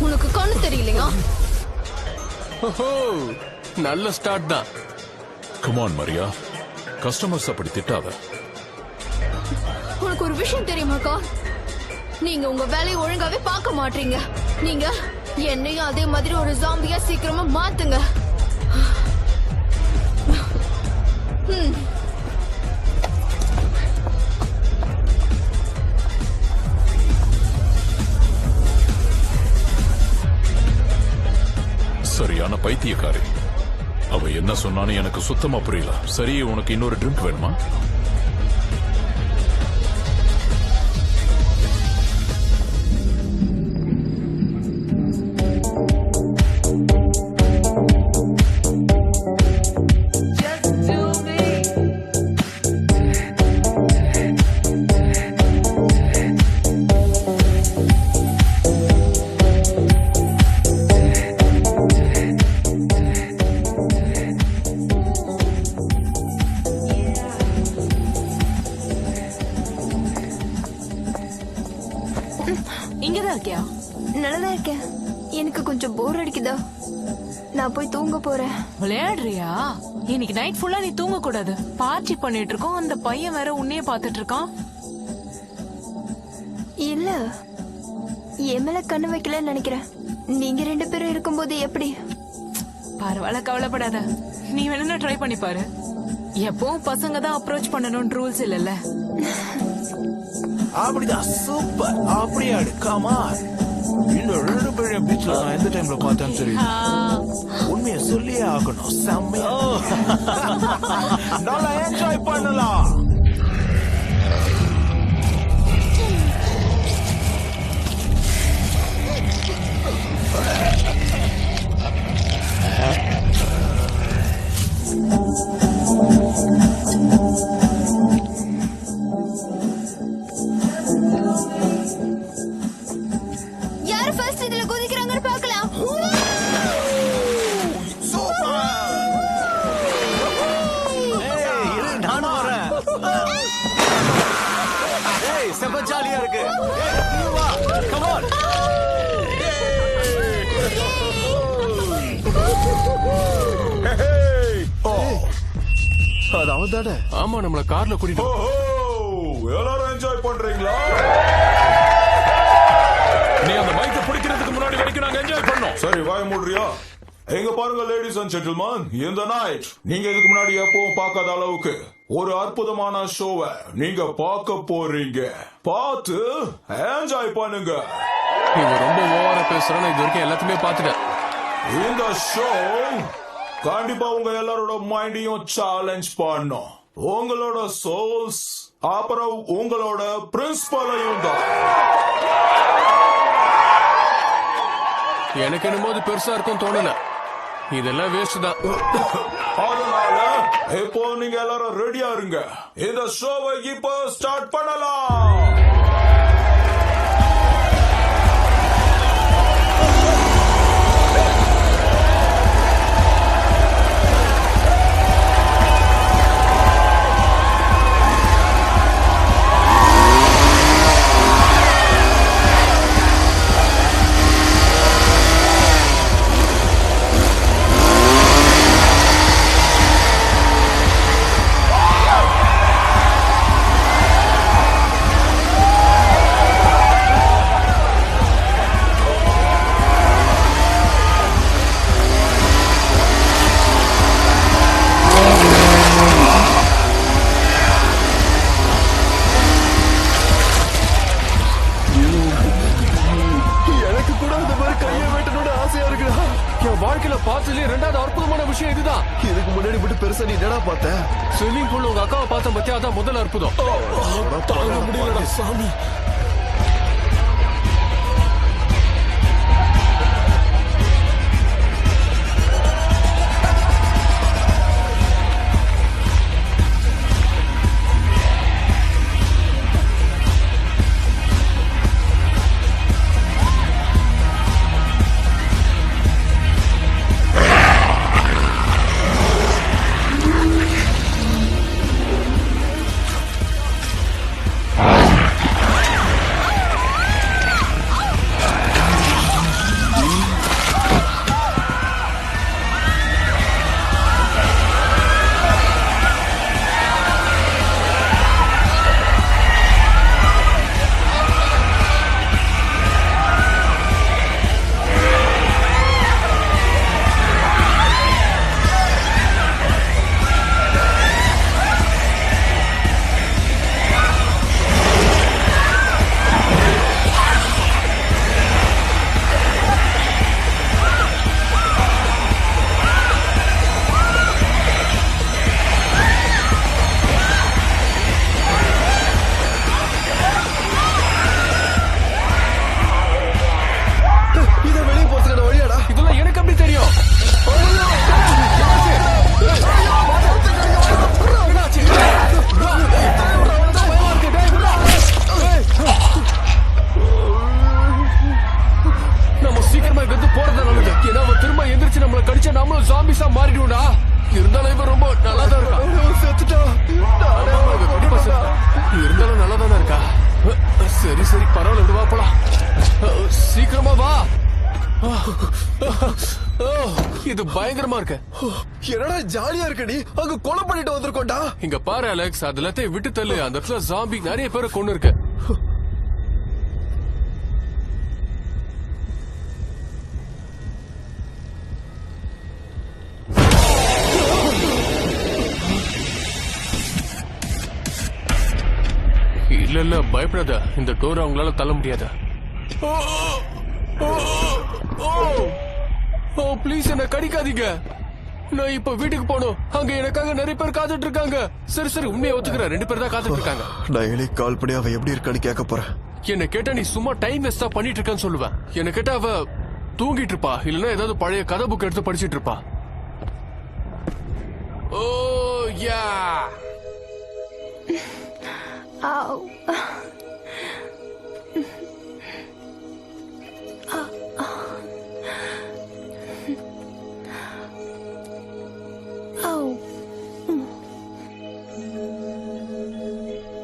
உனக்கு கண்ணு தெரியலையா? ஓஹோ, நல்ல ஸ்டார்ட் தான். கமான் மரியா, கஸ்டமர்ஸ் அப்படி திட்டாத. உனக்கு ஒரு விஷயம் தெரியுமாக்கா? நீங்க உங்க வேலையை ஒழுங்காவே பார்க்க மாட்டீங்க. நீங்க என்னையும் அதே மாதிரி ஒரு ஜாம்பியா சீக்கிரமா மாத்துங்க. சரியான பைத்தியக்காரி. அவ என்ன சொன்னான்னு எனக்கு சுத்தமா புரியல. சரி, உனக்கு இன்னொரு ட்ரிங்க் வேணுமா? இங்கதான் இருக்கியா? நல்லதா இருக்கேன். எனக்கு கொஞ்சம் போர் அடிக்குதா, நான் போய் தூங்க போறேன். விளையாடுறியா? இன்னைக்கு நைட் ஃபுல்லா நீ தூங்க கூடாது. பார்ட்டி பண்ணிட்டு இருக்கோம். அந்த பையன் வேற உன்னையே பாத்துட்டு இருக்கான். இல்ல, என் மேல கண்ணு வைக்கலன்னு நினைக்கிறேன். நீங்க 2 பேரும் இருக்கும்போது எப்படி? பரவாயில்ல, கவலைப்படாத. நீ வேணும்னா ட்ரை பண்ணி பாரு. எப்பவும் பசங்க தான் அப்ரோச் பண்ணணும்னு ரூல்ஸ் இல்லல்ல. அப்படிதான், சூப்பர். அப்படியே ஆடு, கமான். இந்த 2 பேரையும் பீச்ல நான் எந்த டைம்ல பார்த்தேன்னு தெரியும். உண்மையை சொல்லியே ஆகணும். செம்மையா நல்லா என்ஜாய் பண்ணலாம். யார் ஃபர்ஸ்ட் இதுல குதிக்கிறாங்கன்னு பார்க்கலாம். நானும் வரேன். செம்ம ஜாலியா இருக்கு. கமான். அது அவன் தானே? ஆமா, நம்மள கார்ல கூட்டிட்டு எல்லாரும் என்ஜாய் பண்றீங்களா? நீ அந்த மைக்க பிடிக்கிறதுக்கு முன்னாடி வரைக்கும் நாங்க என்ஜாய் பண்ணோம். சரி, வாய மூடுறியா? எங்க பாருங்க லேடிஸ் அண்ட் ஜென்டில்மேன், இந்த நைட் நீங்க இதுக்கு முன்னாடி எப்பவும் பார்க்காத அளவுக்கு ஒரு அற்புதமான ஷோவை நீங்க பார்க்க போறீங்க. பார்த்து என்ஜாய் பண்ணுங்க. இவன் ரொம்ப ஓவரா பேசுறான். இது வரைக்கும் எல்லாத்தையுமே பாத்துட்டேன். இந்த ஷோ கண்டிப்பா உங்க எல்லாரோட மைண்டையும் சேலஞ்ச் பண்ணும். உங்களோட சோல்ஸ், அப்புறம் உங்களோட பிரின்சிபலையும் தான். எனக்கு என்னமோ அது பெருசா இருக்கும் தோணல. இதெல்லாம் வேஸ்ட் தான். அதனால இப்போ நீங்க எல்லாரும் ரெடியா இருங்க. இந்த ஷோவை இப்போ ஸ்டார்ட் பண்ணலாம். எனக்கு கூட அந்த மாதிரி கையை வெட்டணும்னு ஆசையா இருக்குடா. என் வாழ்க்கையில பார்த்ததுலயே 2வது அற்புதமான விஷயம் இதுதான். இதுக்கு முன்னாடி மட்டும் பெருசா நீ என்னடா பார்த்த? ஸ்விம்மிங் பூல் உங்க அக்காவை பார்த்த பத்தியா, அதான் முதல் அற்புதம். தாங்க முடியலடா சாமி. சரி சரி பரவாயில்ல விடுவா போலாம். சீக்கிரமா வா. இது பயங்கரமா இருக்கு. என்னடா ஜாலியா இருக்க நீ? அங்க கொலை பண்ணிட்டு வந்திருக்கோண்டா. இங்க பாரு அலெக்ஸ், அது எல்லாத்தையும் விட்டு தள்ளு. அந்த இடத்துல ஜாம்பி நிறைய பேரை கொண்டு இருக்கு. இல்ல இல்ல பயப்படாத, இந்த டோர் அவங்களால தள்ள முடியாத. ஓ ப்ளீஸ் என்ன கடிக்காதீங்க. நான் இப்ப வீட்டுக்கு போகணும். அங்க எனக்காக நிறைய பேர் காத்துட்டு இருக்காங்க. சரி சரி உண்மையை ஒத்துக்கிறேன், 2 பேர் தான் காத்துட்டு இருக்காங்க. நான் எலி கால் பண்ணி அவ எப்படி இருக்கான்னு கேட்க போறேன். என்ன கேட்டா நீ சும்மா டைம் வேஸ்டா பண்ணிட்டு இருக்கான்னு சொல்லுவேன். என்ன கேட்டா அவ தூங்கிட்டு இருப்பா, இல்லன்னா ஏதாவது பழைய கதை புக் எடுத்து படிச்சிட்டு இருப்பா. ஓ யா.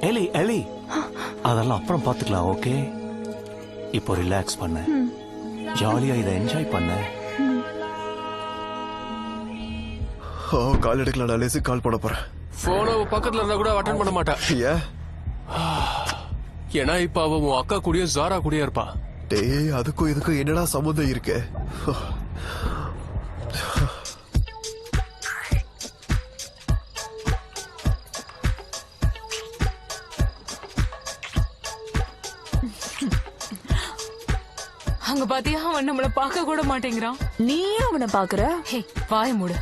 எலி எலி அதெல்லாம் அப்புறம் பாத்துக்கலாம். ஓகே, இப்போ ரிலாக்ஸ் பண்ண, ஜாலியா இதை என்ஜாய் பண்ண. கால் எடுக்கலாம். நான் லேசி கால் பண்ண போறேன். போன பக்கத்துல இருந்தா கூட அட்டென்ட் பண்ண மாட்டா. ஏன்? ஏன்னா இப்ப அவ உன் அக்கா கூடயே ஜாரா கூடயே இருப்பா. டேய், அதுக்கும் இதுக்கும் என்னடா சம்பந்தம் இருக்கு? அங்க பாத்தியா, அவன் நம்மள பார்க்க கூட மாட்டேங்கிறான். நீயே அவனை பாக்குற? ஹே வாய மூடு.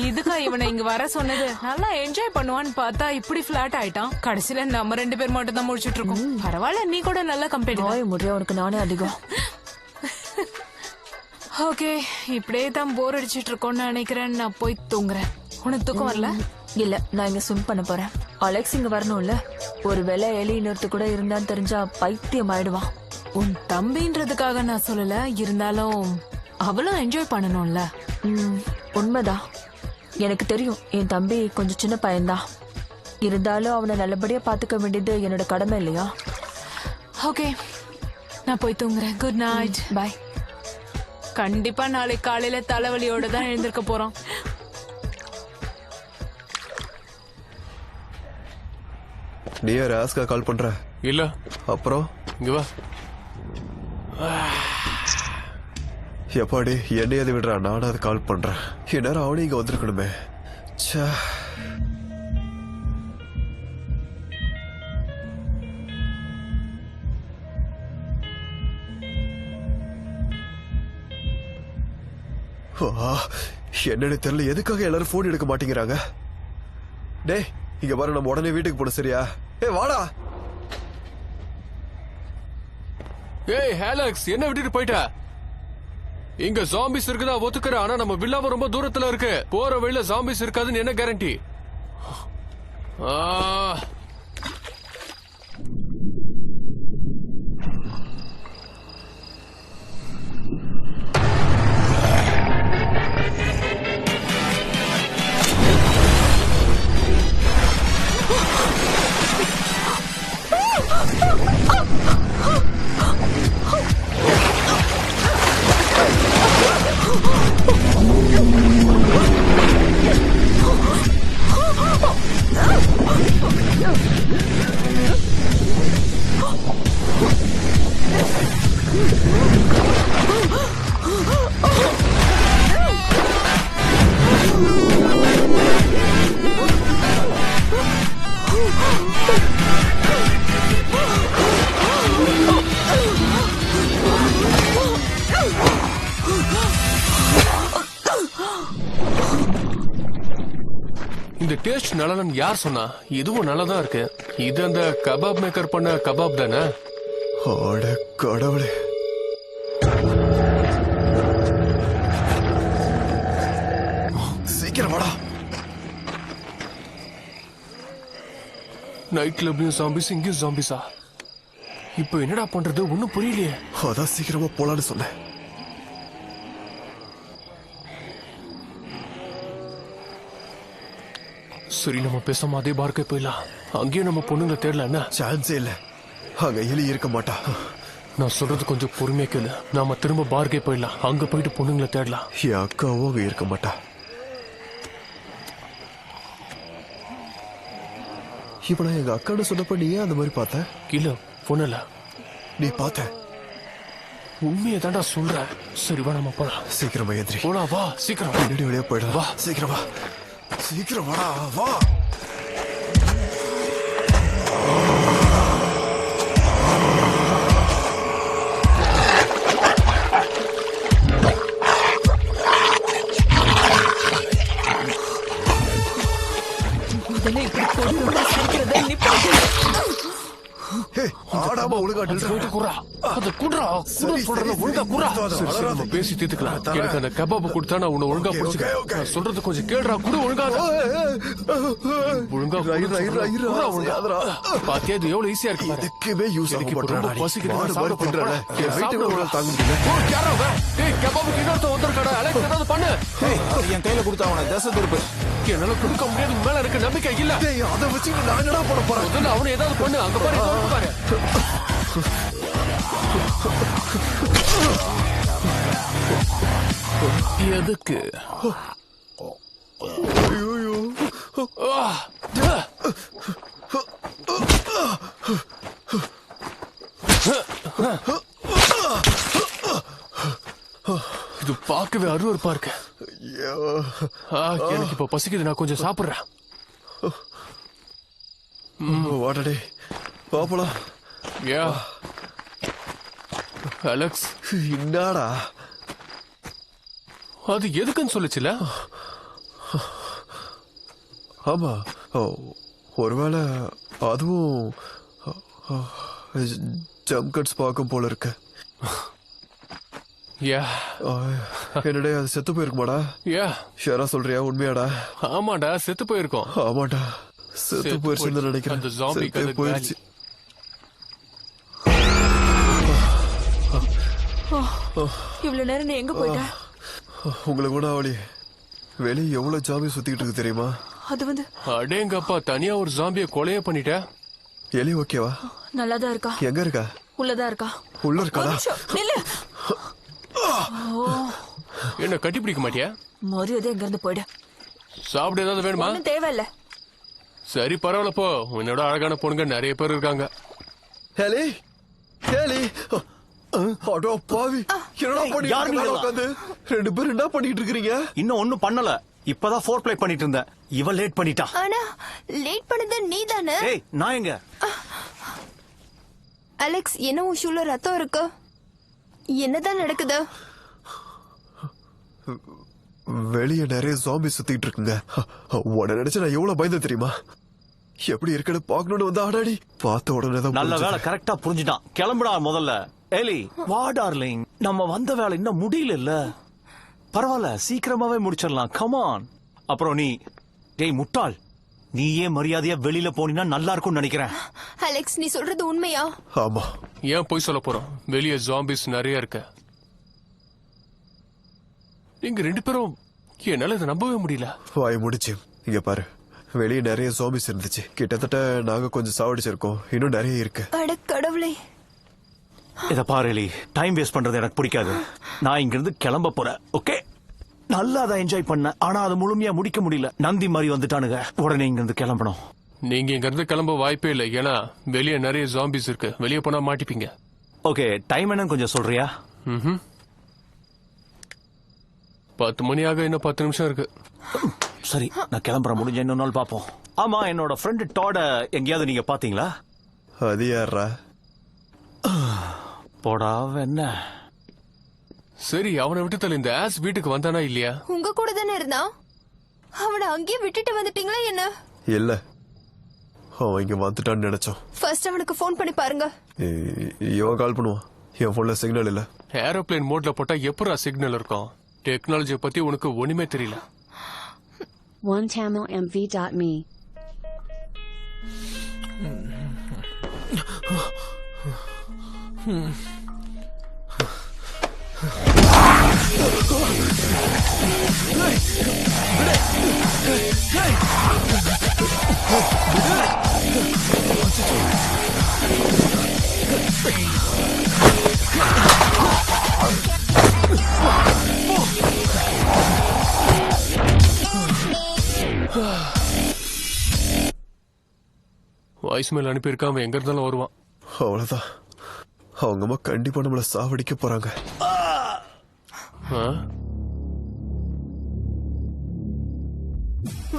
இதுக்கா இவனை இங்க வர சொன்னது? நல்லா என்ஜாய் பண்ணுவான்னு பார்த்தா இப்படி பிளாட் ஆயிட்டான். கடைசியில நம்ம 2 பேர் மட்டும் தான் முடிச்சிட்டு இருக்கோம். பரவாயில்ல, நீ கூட நல்ல கம்பெனி. வாய முடிய உனக்கு நானே அதிகம். ஓகே, இப்படியே தான் போர் அடிச்சிட்டு இருக்கோம்னு நினைக்கிறேன். நான் போய் தூங்குறேன். உனக்கு தூக்கம் வரல? இல்ல, நான் இங்க ஸ்விம் பண்ண போறேன். அலெக்ஸ் இங்க வரணும்ல. ஒருவேளை எலி இன்னொருத்து கூட இருந்தான்னு தெரிஞ்சா பைத்தியம் ஆயிடுவான். உன் தம்பின்றதுக்காக நான் சொல்லல, இருந்தாலும் அவளும் என்ஜாய் பண்ணணும்ல. உண்மைதான். எனக்கு தெரியும் என் தம்பி கொஞ்சம் சின்ன பையன்தான். இருந்தாலும் அவனை நல்லபடியா பாத்துக்க வேண்டியது என்னோட கடமை இல்லையா? ஓகே, நான் போய் தூங்குறேன். Good night. பை. கண்டிப்பா நாளைக்கு காலையில தலைவலியோட தான் எழுந்திருக்க போறோம். நீ ராஸ்கா கால் பண்ற? இல்ல. அப்புறம் இங்க வா. எப்பாடி என்னைய அதை விடுறா, நானும் அது கால் பண்றேன். இந்நேரம் அவனே இங்க வந்திருக்கணுமே. என்னன்னு தெரியல, எதுக்காக எல்லாரும் போன் எடுக்க மாட்டேங்கிறாங்க? டே இங்க பாரு, நம்ம உடனே வீட்டுக்கு போன சரியா? வாடா. ஏய் அலெக்ஸ், என்ன விட்டுட்டு போயிட்ட? இங்க ஜாம்பிஸ் இருக்குதா ஒத்துக்கிற, ஆனா நம்ம வில்லாவ ரொம்ப தூரத்துல இருக்கு. போற வழியில ஜாம்பிஸ் இருக்காதுன்னு என்ன கேரண்டி? இந்த டேஸ்ட் நல்லன்னு யார் சொன்னா? இதுவும் நல்லதான் இருக்கு. இது அந்த கபாப் மேக்கர் பண்ண கபாப் தானே? கடவுளே. சீக்கிரம் வாடா. நைட் கிளப்லயும் ஜாம்பிஸ், இங்கேயும் ஜாம்பிஸா? இப்போ என்னடா பண்றது? ஒன்னும் புரியலையே. அதான் சீக்கிரமா போலான்னு சொன்னேன். சரி, நம்ம பேசாம அதே பார்க்க போயிடலாம். அங்கேயும் நம்ம பொண்ணுங்களை தேடல. என்ன சான்ஸே இல்ல. அங்க எலி இருக்க மாட்டா. நான் சொல்றது கொஞ்சம் பொறுமையா கேளு. நாம திரும்ப பார்க்கே போயிடலாம். அங்க போயிட்டு பொண்ணுங்களை தேடலாம். என் அக்காவும் அங்க இருக்க மாட்டா. இப்ப நான் எங்க அக்கான்னு சொன்னப்ப நீ ஏன் அந்த மாதிரி பார்த்த? இல்ல பொண்ணுல நீ பார்த்த? உண்மையை தாண்டா சொல்றேன். சரி வா நம்ம போலாம். சீக்கிரமா எந்திரி. போலாம் வா சீக்கிரம். பின்னாடி வழியா போயிடலாம். வா சீக்கிரம் வா. சீக்கிரம் வாடா வா. முதல்ல இப்படி பொண்ணு சிரிக்கிறத நிப்பாட்டு. ஆடாம ஒழுங்கா போயிட்டு குறா. அது குடுறா. குடு சொல்றத ஒழுங்கா குறா. சரி நம்ம பேசி தீர்த்துக்கலாம். எனக்கு அந்த கபாப் கொடுத்தா நான் உன்னை ஒழுங்கா புடிச்சுக்க. நான் சொல்றது கொஞ்சம் கேளுடா. குடு ஒழுங்கா. ஒழுங்கா குடுறா ஒழுங்கா. பாத்தியா இது எவ்வளவு ஈஸியா இருக்கு பாரு. இதுக்குமே யூஸ் ஆக ரொம்ப மாட்டேறா. பசிக்குது. மாடு சாப்பிட மாதிரி தின்றல. போறேன். என் வெயிட் சாப்பிட எவ்வளவு தாங்க முடியல. ஓ யாரோ அவன்? டேய் கபாபுக்கு இன்னொருத்த வந்திருக்காடா. அலெக்ஸ் ஏதாவது பண்ணு. என் கையில கொடுத்தா அவனை தசை திருப்பு. என்னால கொடுக்க முடியாது. உன் மேல இருக்க நம்பிக்கை இல்ல. டேய் அத வச்சு நான் என்னடா பண்ண போறேன்? முதல்ல அவனை ஏதாவது பண்ணு. அங்க பாரு இங்க பாரு. எதுக்கு? இது பார்க்கவே அருவருப்பா இருக்கு. எனக்கு இப்ப பசிக்குது. நான் கொஞ்சம் சாப்பிடுறேன். வாடடே பாப்பலாம். யா அலெக்ஸ் என்னடா அது எதுக்குன்னு சொல்லுச்சுல? ஆமா ஒருவேளை அதுவும் ஜம்ப் கட்ஸ் பார்க்கும் போல இருக்கு. யா என்னடே அது செத்து போயிருக்குமாடா? யா ஷேரா சொல்றியா? உண்மையாடா? ஆமாடா செத்து போயிருக்கோம். ஆமாடா செத்து போயிருச்சுன்னு நினைக்கிறேன். அந்த ஜாம்பி செத்தே போயிருச்சு. இவ்வளவு நேரம் நீ எங்க போயிட்ட? உங்களை கூட அவளி வெளியே எவ்வளவு ஜாம்பி சுத்திக்கிட்டு இருக்கு தெரியுமா? அது வந்து அடேங்கப்பா தனியா ஒரு ஜாம்பிய கொலைய பண்ணிட்ட. எலி ஓகேவா? நல்லாதான் இருக்கா. எங்க இருக்கா? உள்ளதான் இருக்கா. உள்ள இருக்காடா? நில்லு. என்ன கட்டி பிடிக்க மாட்டியா? மரியாதை எங்க இருந்து போயிடு. சாப்பிட ஏதாவது வேணுமா? ஒண்ணும் தேவையில்ல. சரி பரவாயில்ல போ. உன்னோட அழகான பொண்ணுங்க நிறைய பேர் இருக்காங்க. ஹேலி ஹேலி அடோ பாவி என்னடா பண்ணிட்டு உட்கார்ந்து ரெண்டு பேரும் என்ன பண்ணிட்டு இருக்கீங்க? இன்னும் ஒண்ணும் பண்ணல. இப்பதான் ஃபோர் ப்ளே பண்ணிட்டு இருந்தேன். இவ லேட் பண்ணிட்டா. ஆனா லேட் பண்ணது நீதானே? ஏய் நான் எங்க? அலெக்ஸ் என்ன உன் ஷூல ரத்தம் இருக்கு? என்னதான் நடக்குது? வெளியே நிறைய ஜாம்பி சுத்திட்டு இருக்குங்க. உடனே நினைச்சு நான் எவ்வளவு பயந்து தெரியுமா? எப்படி இருக்குன்னு பாக்கணும்னு வந்து ஆடாடி பார்த்த உடனே தான் நல்ல வேலை கரெக்டா புரிஞ்சுட்டான். கிளம்புடா முதல்ல. எலி வா டார்லிங். நம்ம வந்த வேலை இன்னும் முடியல இல்ல. பரவாயில்ல சீக்கிரமாவே முடிச்சிடலாம். கமான். அப்புறம் நீ டேய் முட்டாள், நீயே மரியாதையா வெளியில போனீன்னா நல்லா இருக்கும்னு நினைக்கிறேன். அலெக்ஸ் நீ சொல்றது உண்மையா? ஆமா. ஏன் போய் சொல்ல போறோம்? வெளியே ஜாம்பிஸ் நிறைய இருக்கு. நீங்க ரெண்டு பேரும் என்னால இதை நம்பவே முடியல. வாய் முடிச்சு இங்க பாரு. வெளியே நிறைய ஜாம்பிஸ் இருந்துச்சு. கிட்டத்தட்ட நாங்க கொஞ்சம் சாவடிச்சிருக்கோம். இன்னும் நிறைய இருக்கு. அட கடவுளே. இத பாரு எலி, டைம் வேஸ்ட் பண்றது எனக்கு பிடிக்காது. நான் இங்க இருந்து கிளம்ப போறேன். ஓகே நல்லா தான் என்ஜாய் பண்ண. ஆனா அது முழுமையா முடிக்க முடியல. நந்தி மாதிரி வந்துட்டானுங்க. உடனே இங்க இருந்து கிளம்பணும். நீங்க இங்க இருந்து கிளம்ப வாய்ப்பே இல்லை. ஏன்னா வெளியே நிறைய ஜாம்பிஸ் இருக்கு. வெளியே போனா மாட்டிப்பீங்க. ஓகே டைம் என்னன்னு கொஞ்சம் சொல்றியா? 10 மணி ஆக இன்னும் 10 நிமிஷம் இருக்கு. சரி நான் கிளம்புறேன். முடிஞ்ச இன்னொரு நாள் பாப்போம். ஆமா என்னோட ஃப்ரெண்ட் டாட எங்கேயாவது நீங்க பாத்தீங்களா? அது யாரா? போடா என்ன. சரி அவனை விட்டு தள்ள. இந்த ஆஸ் வீட்டுக்கு வந்தானா இல்லையா? உங்க கூட தானே இருந்தான். அவனை அங்கேயே விட்டுட்டு வந்துட்டீங்களா என்ன? இல்ல அவன் இங்க வந்துட்டான்னு நினைச்சோம். ஃபர்ஸ்ட் அவனுக்கு ஃபோன் பண்ணி பாருங்க. இவன் கால் பண்ணுவான். என் போன்ல சிக்னல் இல்ல. ஏரோப்ளேன் மோட்ல போட்டா எப்பரா சிக்னல் இருக்கும்? டெக்னாலஜி பத்தி உனக்கு ஒண்ணுமே தெரியல. OneTamilMV.me வாய்ஸ் மேல் அனுப்பியிருக்கான், அவன் எங்க இருந்தாலும் வருவான். அவ்வளவுதான், அவங்க அம்மா கண்டிப்பா நம்மள சாவடிக்க போறாங்க. ஆ?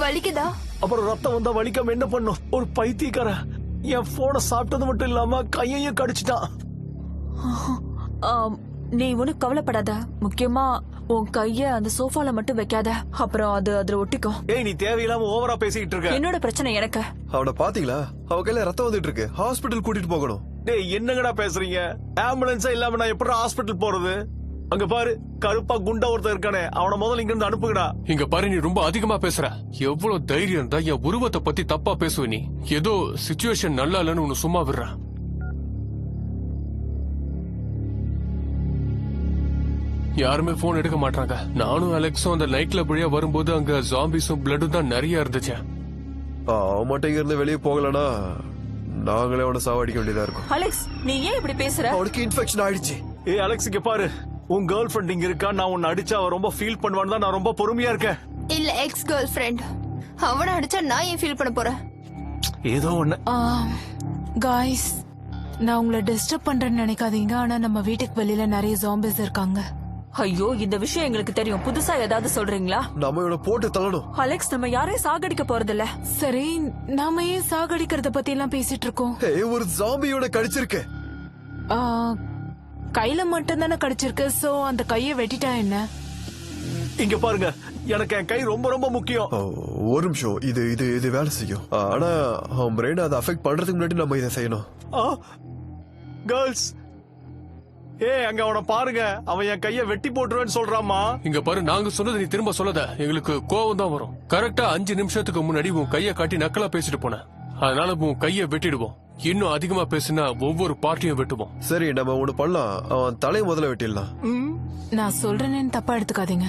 வலிக்குதா? அப்புறம் ரத்தம் வந்தா வலிக்காம என்ன பண்ணும்? ஒரு பைத்தியக்கார என் போனை சாப்பிட்டது மட்டும் இல்லாம கையையும் கடிச்சிட்டான். நீ ஒன்னும் கவலைப்படாத. முக்கியமா உன் கைய அந்த சோஃபால மட்டும் வைக்காத, அப்புறம் அது அதுல ஒட்டிக்கும். ஏய், நீ தேவையில்லாம ஓவரா பேசிக்கிட்டு இருக்க. என்னோட பிரச்சனை எனக்கு. அவனை பாத்தீங்களா? அவ கையில ரத்தம் வந்துட்டு இருக்கு. ஹாஸ்பிட்டல் கூட்டிட்டு போகணும். டேய், என்னங்கடா பேசுறீங்க? ஆம்புலன்ஸா இல்லாம நான் எப்படி ஹாஸ்பிட்டல் போறது? அங்க பாரு, கருப்பா குண்டா ஒருத்தர் இருக்கானே, அவனை முதல்ல இங்க இருந்து அனுப்புங்கடா. இங்க பாரு, நீ ரொம்ப அதிகமா பேசுற. எவ்வளவு தைரியம் இருந்தா என் உருவத்தை பத்தி தப்பா பேசுவ நீ? ஏதோ சிச்சுவேஷன் நல்லா இல்லன்னு உன்னை சும்மா விடுற. யாருமே போன் எடுக்க மாட்டாங்க. நானும் அலெக்ஸும் அந்த நைட் கிளப் வழியா வரும்போது அங்க ஜாம்பிஸும் பிளட்டும் தான் நிறைய இருந்துச்சு. அவன் மட்டும் இங்க இருந்து வெளியே போகலனா நாங்களே அவனை சாவடிக்க வேண்டியதா இருக்கும். அலெக்ஸ், நீ ஏன் இப்படி பேசுற? அவனுக்கு இன்ஃபெக்ஷன் ஆயிடுச்சு. ஏய் அலெக்ஸ், இங்க பாரு, உன் கேர்ள் ஃபிரெண்ட் இங்க இருக்கா. நான் உன்னை அடிச்சா அவ ரொம்ப ஃபீல் பண்ணுவான்னு தான் நான் ரொம்ப பொறுமையா இருக்கேன். இல்ல, எக்ஸ் கேர்ள் ஃபிரெண்ட். அவனை அடிச்சா நான் ஏன் ஃபீல் பண்ண போறேன்? ஏதோ ஒண்ணு. காய்ஸ், நான் உங்களை டிஸ்டர்ப் பண்றேன்னு நினைக்காதீங்க, ஆனா நம்ம வீட்டுக்கு வெளியில நிறைய ஜாம்பிஸ் இருக்காங்க. ஐயோ, இந்த விஷயம் எங்களுக்கு தெரியும். புதுசா ஏதாவது சொல்றீங்களா? நம்ம இவனை போட்டு தள்ளணும். அலெக்ஸ், நம்ம யாரையும் சாகடிக்க போறதில்ல. சரி, நாம ஏன் சாகடிக்கிறத பத்தி எல்லாம் பேசிட்டு இருக்கோம்? ஒரு ஜாம்பியோட கடிச்சிருக்கு. கையில மட்டும் தானே கடிச்சிருக்கு. சோ அந்த கையை வெட்டிட்டா என்ன? இங்க பாருங்க, எனக்கு என் கை ரொம்ப ரொம்ப முக்கியம். ஒரு நிமிஷம், இது இது இது வேலை செய்யும். ஆனா அவன் பிரெயின் அதை அஃபெக்ட் பண்றதுக்கு முன்னாடி நம்ம இதை செய்யணும். கேர்ள்ஸ், ஏய் அங்க அவனை பாருங்க, அவன் என் கைய வெட்டி போட்டுருவேன்னு சொல்றாமா. இங்க பாரு, நாங்க சொன்னது நீ திரும்ப சொல்லாத. எங்களுக்கு கோவம் தான் வரும். கரெக்டா 5 நிமிஷத்துக்கு முன்னாடி உன் கைய காட்டி நக்கலா பேசிட்டு போன. அதனால உன் கைய வெட்டிடுவோம். இன்னும் அதிகமா பேசினா ஒவ்வொரு பார்ட்டியும் வெட்டுவோம். சரி, நம்ம ஒண்ணு பண்ணலாம். அவன் தலையை முதல்ல வெட்டிடலாம். நான் சொல்றேன்னு தப்பா எடுத்துக்காதீங்க.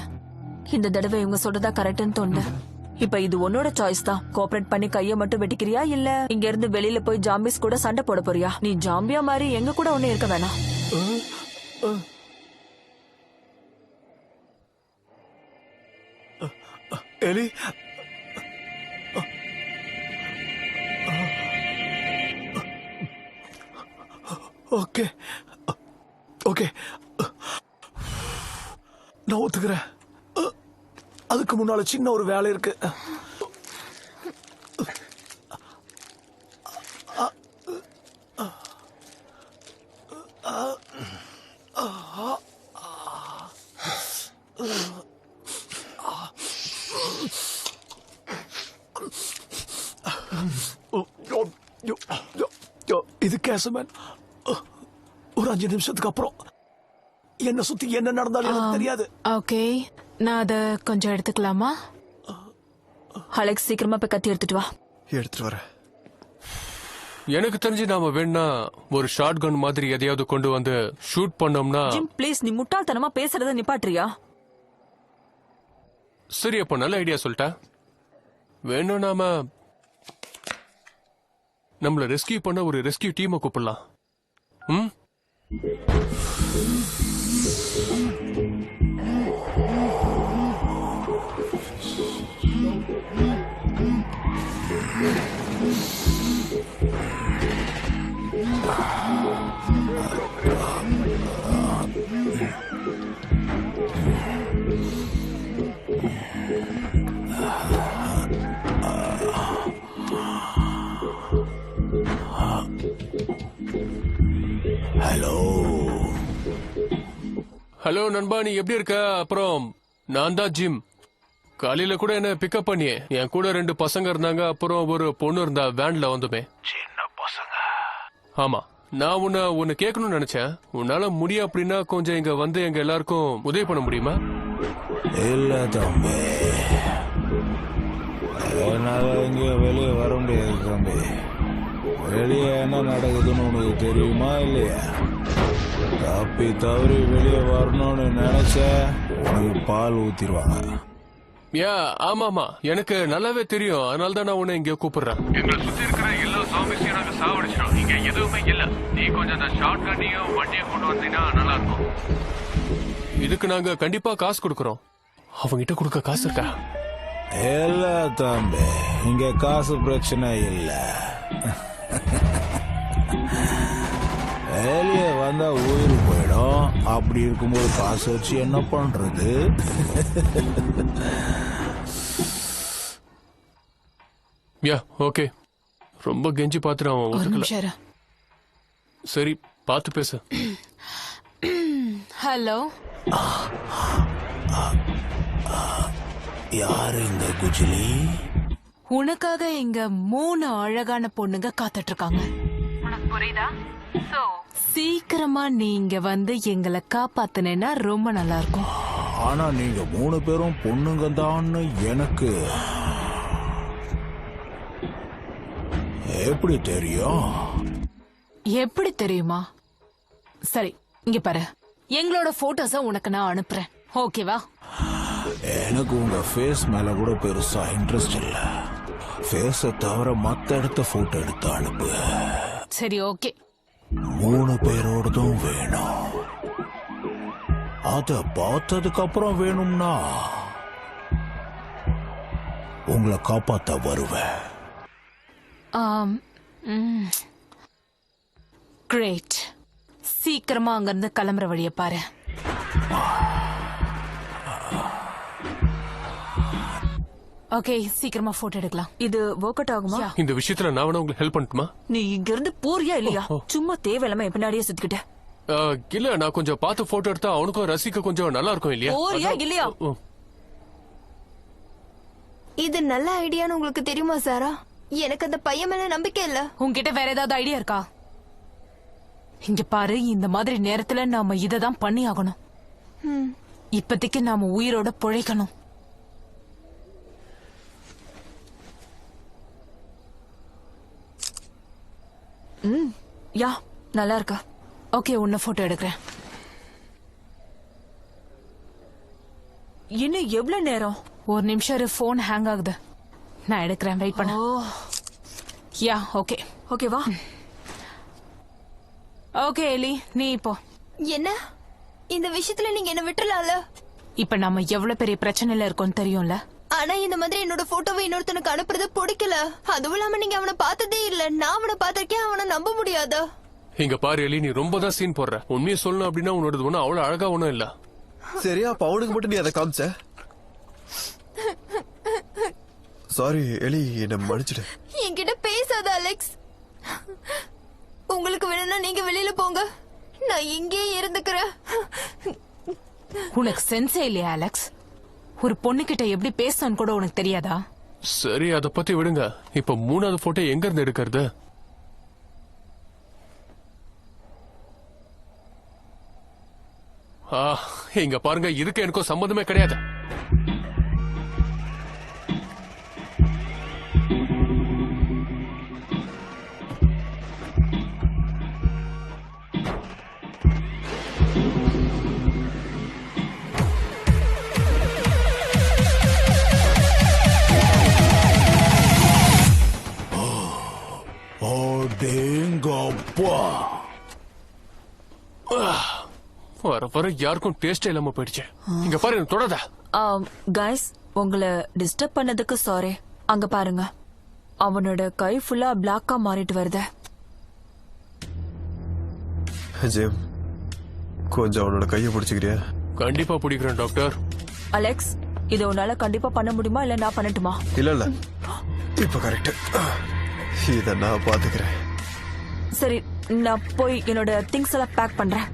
இந்த தடவை இவங்க சொல்றதா கரெக்ட்னு தோணுது. இப்ப இது உன்னோட சாய்ஸ் தான். கோஆபரேட் பண்ணி கைய மட்டும் வெட்டிக்கிறியா, இல்ல இங்க இருந்து வெளியில போய் ஜாம்பிஸ் கூட சண்டை போட போறியா? நீ ஜாம்பியா மாதிரி எங்க கூட ஒண்ணு இருக்க வேணாம். எலி, ஓகே ஓகே, நான் ஒத்துக்கிறேன். அதுக்கு முன்னால சின்ன ஒரு வேலை இருக்கு. இது கேசமேன், ஒரு 5 நிமிஷத்துக்கு அப்புறம் என்ன சுத்தி என்ன நடந்தாலும் எனக்கு தெரியாது. ஓகே, நான் அத கொஞ்சம் எடுத்துக்கலாமா? அலெக்ஸ், சீக்கிரமா போய் கத்தி எடுத்துட்டு வா. எடுத்துட்டு வரேன். எனக்கு தெரிஞ்சு நாம வேணா ஒரு ஷார்ட் கன் மாதிரி எதையாவது கொண்டு வந்து ஷூட் பண்ணோம்னா. ஜிம், ப்ளீஸ், நீ முட்டாள்தனமா பேசுறத நிப்பாட்றியா? சரி, அப்ப நல்ல ஐடியா சொல்லிட்ட. வேணும் நாம நம்மள ரெஸ்கியூ பண்ண ஒரு ரெஸ்கியூ டீமை கூப்பிடலாம். ஹலோ நண்பா, நீ எப்படி இருக்க? அப்புறம் நான் தான் ஜிம். காலையில கூட என்ன பிக்கப் பண்ணியே. என் கூட 2 பசங்க இருந்தாங்க, அப்புறம் ஒரு பொண்ணு இருந்தா. வேன்ல வந்துமே. சின்ன பசங்க. ஆமா, நான் உன்னை கேட்கணும்னு நினைச்சேன். உன்னால முடியும் அப்படின்னா கொஞ்சம் இங்க வந்து எங்க எல்லாருக்கும் உதவி பண்ண முடியுமா? இல்ல தம்பி, என்னால எங்கேயும் வெளியே வர முடியாது தம்பி. வெளியே என்ன நடக்குதுன்னு உனக்கு தெரியுமா இல்லையா? தப்பி தவறி வெளியே வரணும்னு நினைச்ச உனக்கு பால் ஊத்திடுவாங்க. ஆமா, எனக்கு நல்லாவே தெரியும். அதனால தான் நான் உன்னை இங்க கூப்பிடுறேன். எங்களை சுத்தி இருக்கிற எல்லா ஜாம்பிஸையும் நாங்க சாவடிச்சிட்டோம். இங்க எதுவுமே இல்ல. நீ கொஞ்சம் அந்த ஷார்ட் கன்னையும் வண்டியும் கொண்டு வந்தீங்கன்னா நல்லா இருக்கும். இதுக்கு நாங்க கண்டிப்பா காசு கொடுக்கறோம். அவங்கிட்ட கொடுக்க காசு இருக்கா? இல்ல தம்பி, இங்க காசு பிரச்சனை இல்ல. வெளியே வந்தா உயிர் போயிடும். அப்படி இருக்கும்போது காசு வச்சு என்ன பண்றது? யா ஓகே, ரொம்ப கெஞ்சி பாத்துட்டு அவன் ஒரு ஒத்துக்கல. நிமிஷம் இரு. சரி பார்த்து பேசு. ஹலோ, யாரு இந்த குஜிலி? உனக்காக இங்க 3 அழகான பொண்ணுங்க காத்துட்டு இருக்காங்க. உனக்கு புரியுதா? சீக்கிரமா நீ இங்க வந்து எங்களை காப்பாத்துனேன்னா ரொம்ப நல்லா இருக்கும். ஆனா நீங்க 3 பேரும் பொண்ணுங்க தான்னு எனக்கு எப்படி தெரியும்? எப்படி தெரியுமா? சரி, இங்க பாரு, எங்களோட போட்டோஸ உனக்கு நான் அனுப்புறேன், ஓகேவா? எனக்கு உங்க ஃபேஸ் மேல கூட பெருசா இன்ட்ரெஸ்ட் இல்ல. ஃபேஸ தவிர மத்த இடத்த போட்டோ எடுத்து அனுப்பு. சரி ஓகே. 3 பேரோடதும் வேணும். அத பார்த்ததுக்கு அப்புறம் வேணும்னா உங்களை காப்பாத்த வருவேன். கிரேட். சீக்கிரமா அங்க இருந்து கிளம்புற வழிய பாரு. ஓகே, சீக்கிரமா போட்டோ எடுக்கலாம். இது ஒர்க் அவுட் ஆகுமா? இந்த விஷயத்துல நான் வேணா உங்களுக்கு ஹெல்ப் பண்ணட்டுமா? நீ இங்க இருந்து போறியா இல்லையா? சும்மா தேவையில்லாம என் பின்னாடியே சுத்திக்கிட்ட. இல்ல, நான் கொஞ்சம் பார்த்து போட்டோ எடுத்தா அவனுக்கும் ரசிக்க கொஞ்சம் நல்லா இருக்கும் இல்லையா? போறியா இல்லையா? இது நல்ல ஐடியான்னு உங்களுக்கு தெரியுமா சாரா? எனக்கு அந்த பையன் மேல நம்பிக்கை இல்ல. உன்கிட்ட வேற ஏதாவது ஐடியா இருக்கா? இங்க பாரு, இந்த மாதிரி நேரத்துல நாம இததான் பண்ணி ஆகணும். இப்போதைக்கு நாம உயிரோட பிழைக்கணும். யா, நல்லா இருக்கா? ஓகே, உன்ன போட்டோ எடுக்கிறேன். இன்னும் எவ்வளவு நேரம்? ஒரு நிமிஷம் இரு, போன் ஹேங் ஆகுது. நான் எடுக்கிறேன், வெயிட் பண்ணு. Yeah okay. ஓகேவா? ஓகே எலி, நீ இப்போ என்ன இந்த விஷயத்துல நீங்க என்ன விட்டுலாம்ல? இப்ப நாம எவ்வளவு பெரிய பிரச்சனையில இருக்கோம் தெரியும்ல? ஆனா இந்த மாதிரி என்னோட போட்டோவை இன்னொருத்தனுக்கு அனுப்புறது பிடிக்கல. அதுவும் இல்லாம நீங்க அவனை பார்த்ததே இல்ல. நான் அவனை பார்த்திருக்கேன், அவனை நம்ப முடியாதா? இங்க பாரு எலி, நீ ரொம்ப தான் சீன் போடுற. உண்மையை சொல்லணும் அப்படின்னா உன்னோடது ஒன்னும் அவ்வளவு அழகா ஒண்ணும் இல்ல. சரியா, அப்ப அவனுக்கு மட்டும் நீ அதை காமிச்ச? சாரி எலி, என்ன மன்னிச்சிடு. என்கிட்ட பேசாத அலெக்ஸ். உங்களுக்கு வேணும்னா நீங்க வெளியில போங்க, நான் இங்கேயே இருந்துக்கிறேன். உனக்கு சென்ஸே இல்லையா அலெக்ஸ்? ஒரு பொண்ணு கிட்ட எப்படி பேசணும்னு கூட உனக்கு தெரியாதா? சரி, அத பத்தி விடுங்க. இப்ப 3வது போட்டோ எங்க இருந்து எடுக்கிறது? இங்க பாருங்க, இதுக்கு எனக்கும் சம்மந்தமே கிடையாது. வர வர யாருக்கும் டேஸ்ட் இல்லாம போயிடுச்சு. இங்க பாரு, தொடாத. கைஸ், உங்களை டிஸ்டர்ப் பண்ணதுக்கு சாரி. அங்க பாருங்க, அவனோட கை ஃபுல்லா பிளாக்கா மாறிட்டு வருது. ஜேம், கொஞ்சம் அவனோட கையை பிடிச்சுக்கிறியா? கண்டிப்பா பிடிக்கிறேன் டாக்டர். அலெக்ஸ், இதை உன்னால கண்டிப்பா பண்ண முடியுமா இல்ல நான் பண்ணட்டுமா? இல்ல இல்ல, இப்ப கரெக்ட். இத நான் பாத்துக்கிறேன். சரி, நான் போய் என்னோட திங்ஸ் எல்லாம் பேக் பண்றேன்.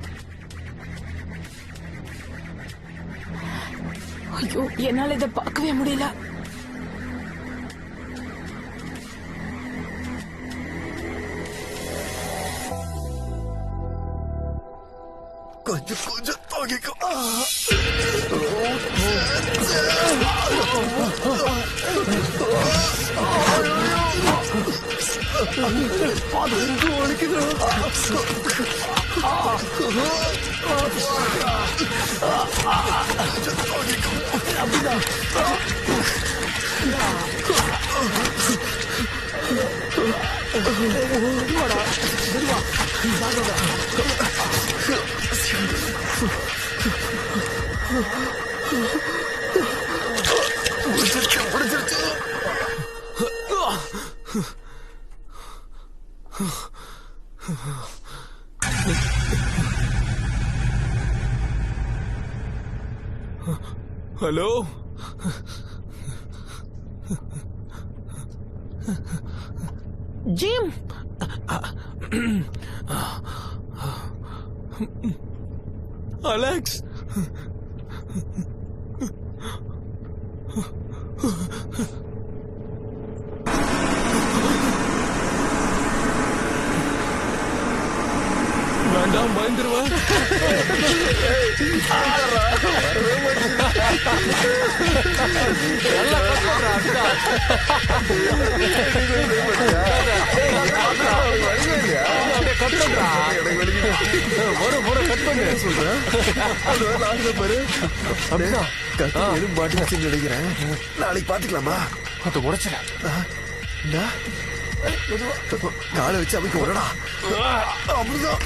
ஐயோ, என்னால இதை பார்க்கவே முடியல. கொஞ்சம் கொஞ்சம் தாங்கிக்கோ. Hello gym, Alex. வேண்டாம், பயந்துருவேன். நினைக்கிறேன். நாளைக்கு பாத்துக்கலாமா? அதை உடைச்சிட. காலை வச்சு அமைக்க விடடா. அப்படிதான்.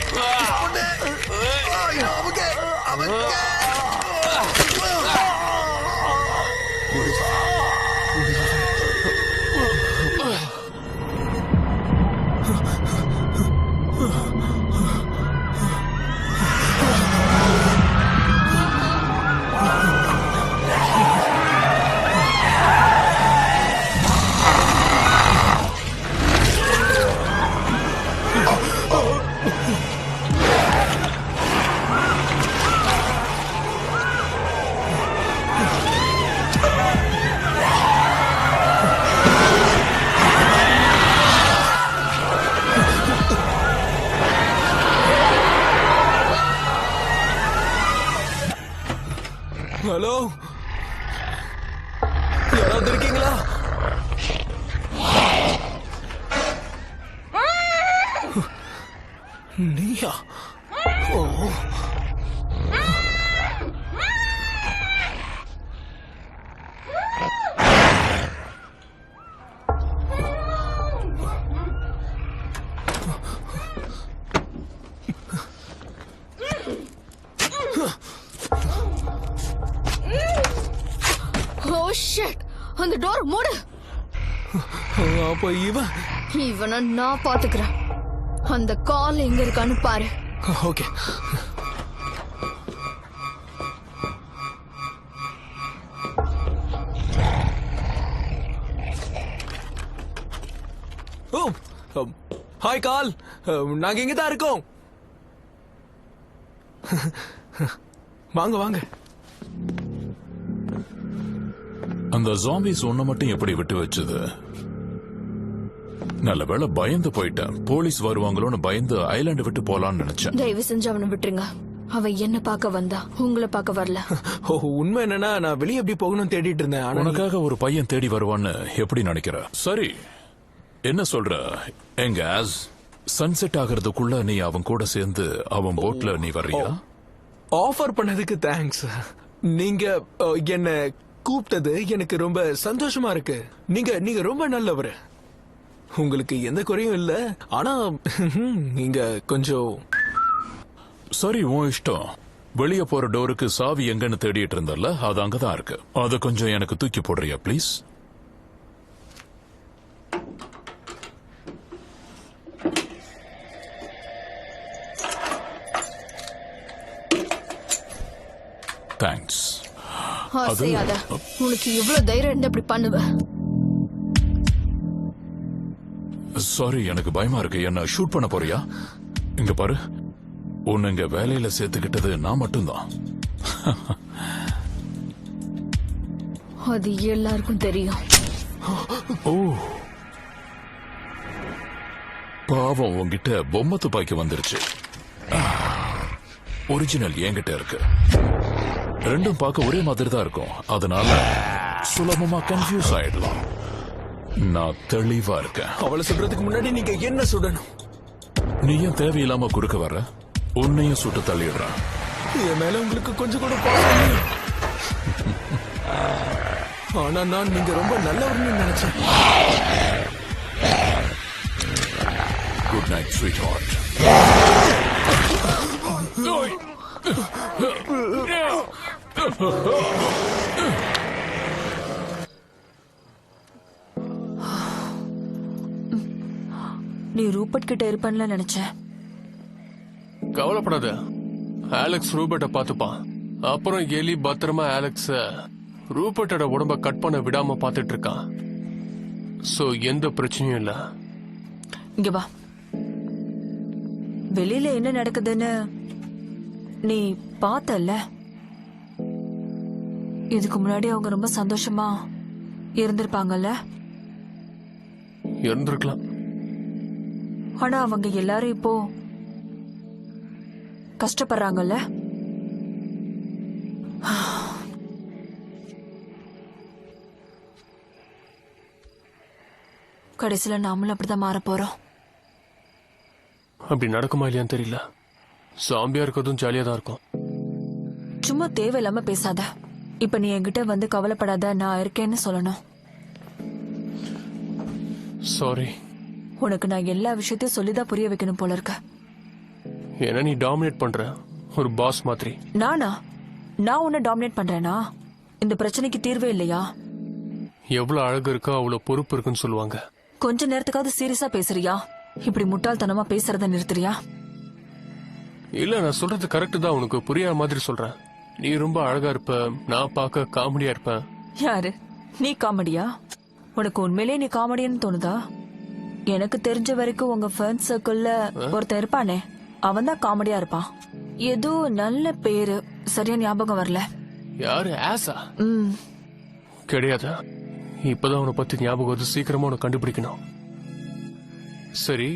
ஹலோ, யாராவது இருக்கீங்களா? நீயா? ஓ, ஓ ஷிட், அந்த டோர் மூடு. அப்ப இவனை நான் பாத்துக்கிறேன். அந்த கால் எங்க இருக்கான்னு பாரு. ஓகே. ஓ, ஹாய் கால், நாங்க இங்க தான் இருக்கோம். வாங்க வாங்க. அந்த ஜாம்பிஸ் ஒண்ணு மட்டும் எப்படி விட்டு வச்சது? நல்ல வேளை பயந்து போயிட்டேன். போலீஸ் வருவாங்களோன்னு பயந்து ஐலாண்ட் விட்டு போலான்னு நினைச்சேன். தயவு செஞ்சு அவனை விட்டுருங்க. அவன் என்ன பார்க்க வந்தா, உங்களை பார்க்க வரல. ஓ, உண்மை என்னன்னா நான் வெளியே எப்படி போகணும்னு தேடிட்டு இருந்தேன். ஆனா உனக்காக ஒரு பையன் தேடி வருவான்னு எப்படி நினைக்கிற? சரி, என்ன சொல்ற? எங்க சன்செட் ஆகிறதுக்குள்ள நீ அவன் கூட சேர்ந்து அவன் போட்ல நீ வர்றியா? ஆஃபர் பண்ணதுக்கு தேங்க்ஸ். நீங்க என்ன கூப்பிட்டது எனக்கு ரொம்ப சந்தோஷமா இருக்கு. நீங்க ரொம்ப நல்லவர். உங்களுக்கு எந்த குறையும் இல்ல. ஆனா நீங்க கொஞ்சம் சரி, உன் இஷ்டம். வெளியே போற டோருக்கு சாவி எங்கன்னு தேடிட்டு இருந்தல்ல, அது அங்கதான் இருக்கு. அதை கொஞ்சம் எனக்கு தூக்கி போடுறியா ப்ளீஸ்? தேங்க்ஸ். செய்யாத. உனக்கு இவ்வளவு தைரியம் இருந்தா இப்படி பண்ணுவ? சாரி, எனக்கு பயமா இருக்கு. என்ன ஷூட் பண்ண போறியா? இங்க பாரு, உன்னை இங்க வேலையில சேர்த்துக்கிட்டது நான் மட்டும்தான். அது எல்லாருக்கும் தெரியும். ஓ, பாவம், உன்கிட்ட பொம்மை துப்பாக்கி வந்துருச்சு. ஒரிஜினல் என்கிட்ட இருக்கு. ரெண்டும் பார்க்க ஒரே மாதிரி தான் இருக்கும். அதனால சுலபமா கன்ஃபியூஸ் ஆயிடலாம். நான் தெளிவா இருக்கேன். அவளை சுடுறதுக்கு முன்னாடி நீங்க என்ன சுடணும்? நீ ஏன் தேவையில்லாம குறுக்க வர்ற? உன்னையும் சுட்டு தள்ளிடுறான். என் மேல உங்களுக்கு கொஞ்சம் கூட பாசம் இல்லை. ஆனா நான் நீங்க ரொம்ப நல்லவர்னு நினைச்சேன். Good night sweetheart. நீ ரூபர்ட் கிட்ட இருப்பேன்ல நினைச்சேன். கவலைப்படாத, ஆலெக்ஸ் ரூபர்ட்ட பாத்துப்பான். அப்புறம் எலி பத்திரமா ஆலெக்ஸ ரூபர்ட்டோட உடம்ப கட் பண்ண விடாம பாத்துட்டு இருக்கான். சோ எந்த பிரச்சனையும் இல்ல. இங்க வா. வெளியில என்ன நடக்குதுன்னு நீ பார்த்தல்ல? இதுக்கு முன்னாடி அவங்க ரொம்ப சந்தோஷமா இருந்திருப்பாங்கல்ல? இருந்திருக்கலாம். ஆனா அவங்க எல்லாரும் இப்போ கஷ்டப்படுறாங்கல்ல? கடைசியில நாமளும் அப்படிதான் மாற போறோம். அப்படி நடக்குமா இல்லையான்னு தெரியல. சாம்பியா இருக்கிறதும் ஜாலியா தான் இருக்கும். சும்மா தேவையில்லாம பேசாத. இப்ப நீ என்கிட்ட வந்து கவலைப்படாத, நான் இருக்கேன்னு சொல்லணும். சாரி. உனக்கு நான் எல்லா விஷயத்தையும் சொல்லிதான் புரிய வைக்கணும் போல இருக்க. ஏன்னா நீ டாமினேட் பண்ற ஒரு பாஸ் மாதிரி. நான் உன்னை டாமினேட் பண்றேனா? இந்த பிரச்சனைக்கு தீர்வே இல்லையா? எவ்வளவு அழகு இருக்கோ அவ்வளவு பொறுப்பு இருக்குன்னு சொல்லுவாங்க. கொஞ்ச நேரத்துக்காவது சீரியஸா பேசுறியா? இப்படி முட்டாள்தனமா பேசுறத நிறுத்துறியா? இல்ல, நான் சொல்றது கரெக்ட் தான். உனக்கு புரியாத மாதிரி சொல்றேன். நீ ரொம்ப அழகா இருப்ப, நான் பார்க்க காமெடியா இருப்பேன். யாரு நீ? காமெடியா? உனக்கு உண்மையிலேயே நீ காமெடியான்னு தோணுதா? எனக்கு தெரிஞ்ச வரைக்கும் உங்க ஃப்ரெண்ட்ஸ் சர்க்கிள்ல ஒருத்தன் இருப்பானே, அவன் தான் காமெடியா இருப்பான். ஏதோ நல்ல பேரு, சரியா ஞாபகம் வரல. யாரு? ஆசா? கிடையாது. இப்பதான் உன்னை பத்தி ஞாபகம் வருது. சீக்கிரமா உன்னை கண்டுபிடிக்கணும். சரி,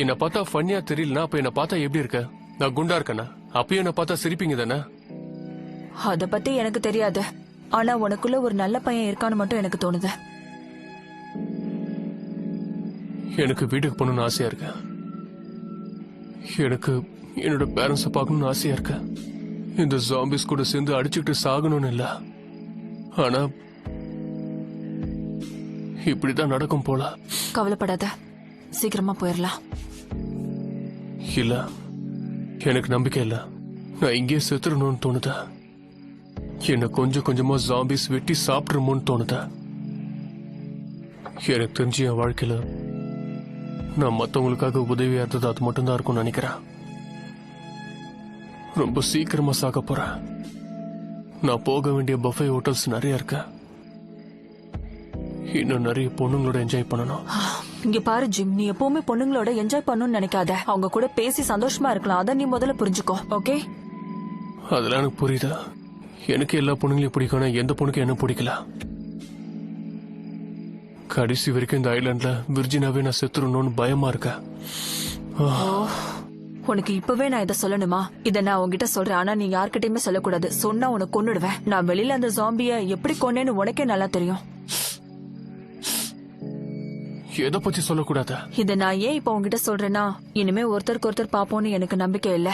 என்ன பார்த்தா ஃபன்னியா தெரியலனா அப்ப என்ன பார்த்தா எப்படி இருக்க? நான் குண்டா இருக்கேனா? அப்பயும் என்ன பார்த்தா சிரிப்பீங்க தானே? அத பத்தி எனக்கு தெரியாது. ஆனா உனக்குள்ள ஒரு நல்ல பையன் இருக்கான்னு மட்டும் எனக்கு தோணுது. எனக்கு வீட்டுக்கு போகணும்னு ஆசையா இருக்கு. எனக்கு என்னோட பேரண்ட்ஸ பார்க்கணும்னு ஆசையா இருக்கு. இந்த ஜாம்பிஸ் கூட சேர்ந்து அடிச்சுக்கிட்டு சாகணும்னு இல்ல. ஆனா இப்படிதான் நடக்கும் போல. கவலைப்படாத, சீக்கிரமா போயிடலாம். இல்ல, எனக்கு நம்பிக்கை இல்ல. நான் இங்கேயே செத்துறணும்னு தோணுதா? என்ன கொஞ்சம் கொஞ்சமா ஜாம்பிஸ் வெட்டி சாப்பிட்டுருமோன்னு தோணுதா? எனக்கு தெரிஞ்சு என் வாழ்க்கையில நான் மத்தவங்களுக்காக உதவியா இருந்தது அது மட்டும்தான் இருக்கும்னு நினைக்கிறேன். ரொம்ப சீக்கிரமா சாக போறேன். நான் போக வேண்டிய பஃபே ஹோட்டல்ஸ் நிறைய இருக்கு. இன்னும் நிறைய பொண்ணுங்களோட என்ஜாய் பண்ணணும். இங்க பாரு ஜிம், நீ எப்பவுமே பொண்ணுங்களோட என்ஜாய் பண்ணணும்னு நினைக்காத. அவங்க கூட பேசி சந்தோஷமா இருக்கலாம். அத நீ முதல்ல புரிஞ்சுக்கோ. ஓகே? அதெல்லாம் எனக்கு புரியுதா. எனக்கு எல்லா பொண்ணுங்களையும் பிடிக்கும். எந்த பொண்ணுக்கு என்ன பிடிக்கல. கடைசி வரைக்கும் இந்த ஐலாண்ட்ல விர்ஜினாவே நான் செத்துறணும்னு பயமா இருக்க. உனக்கு இப்பவே நான் இதை சொல்லணுமா? இதை நான் உன்கிட்ட சொல்றேன், ஆனா நீ யார்கிட்டயுமே சொல்லக்கூடாது. சொன்னா உனக்கு கொன்னுடுவேன். நான் வெளியில அந்த ஜாம்பிய எப்படி கொன்னேன்னு உனக்கே நல்லா தெரியும். எதை பத்தி சொல்லக்கூடாது? இத நான் ஏன் இப்ப உன்கிட்ட சொல்றேன்னா, இனிமே ஒருத்தருக்கு ஒருத்தர் பாப்போம்னு எனக்கு நம்பிக்கை இல்ல.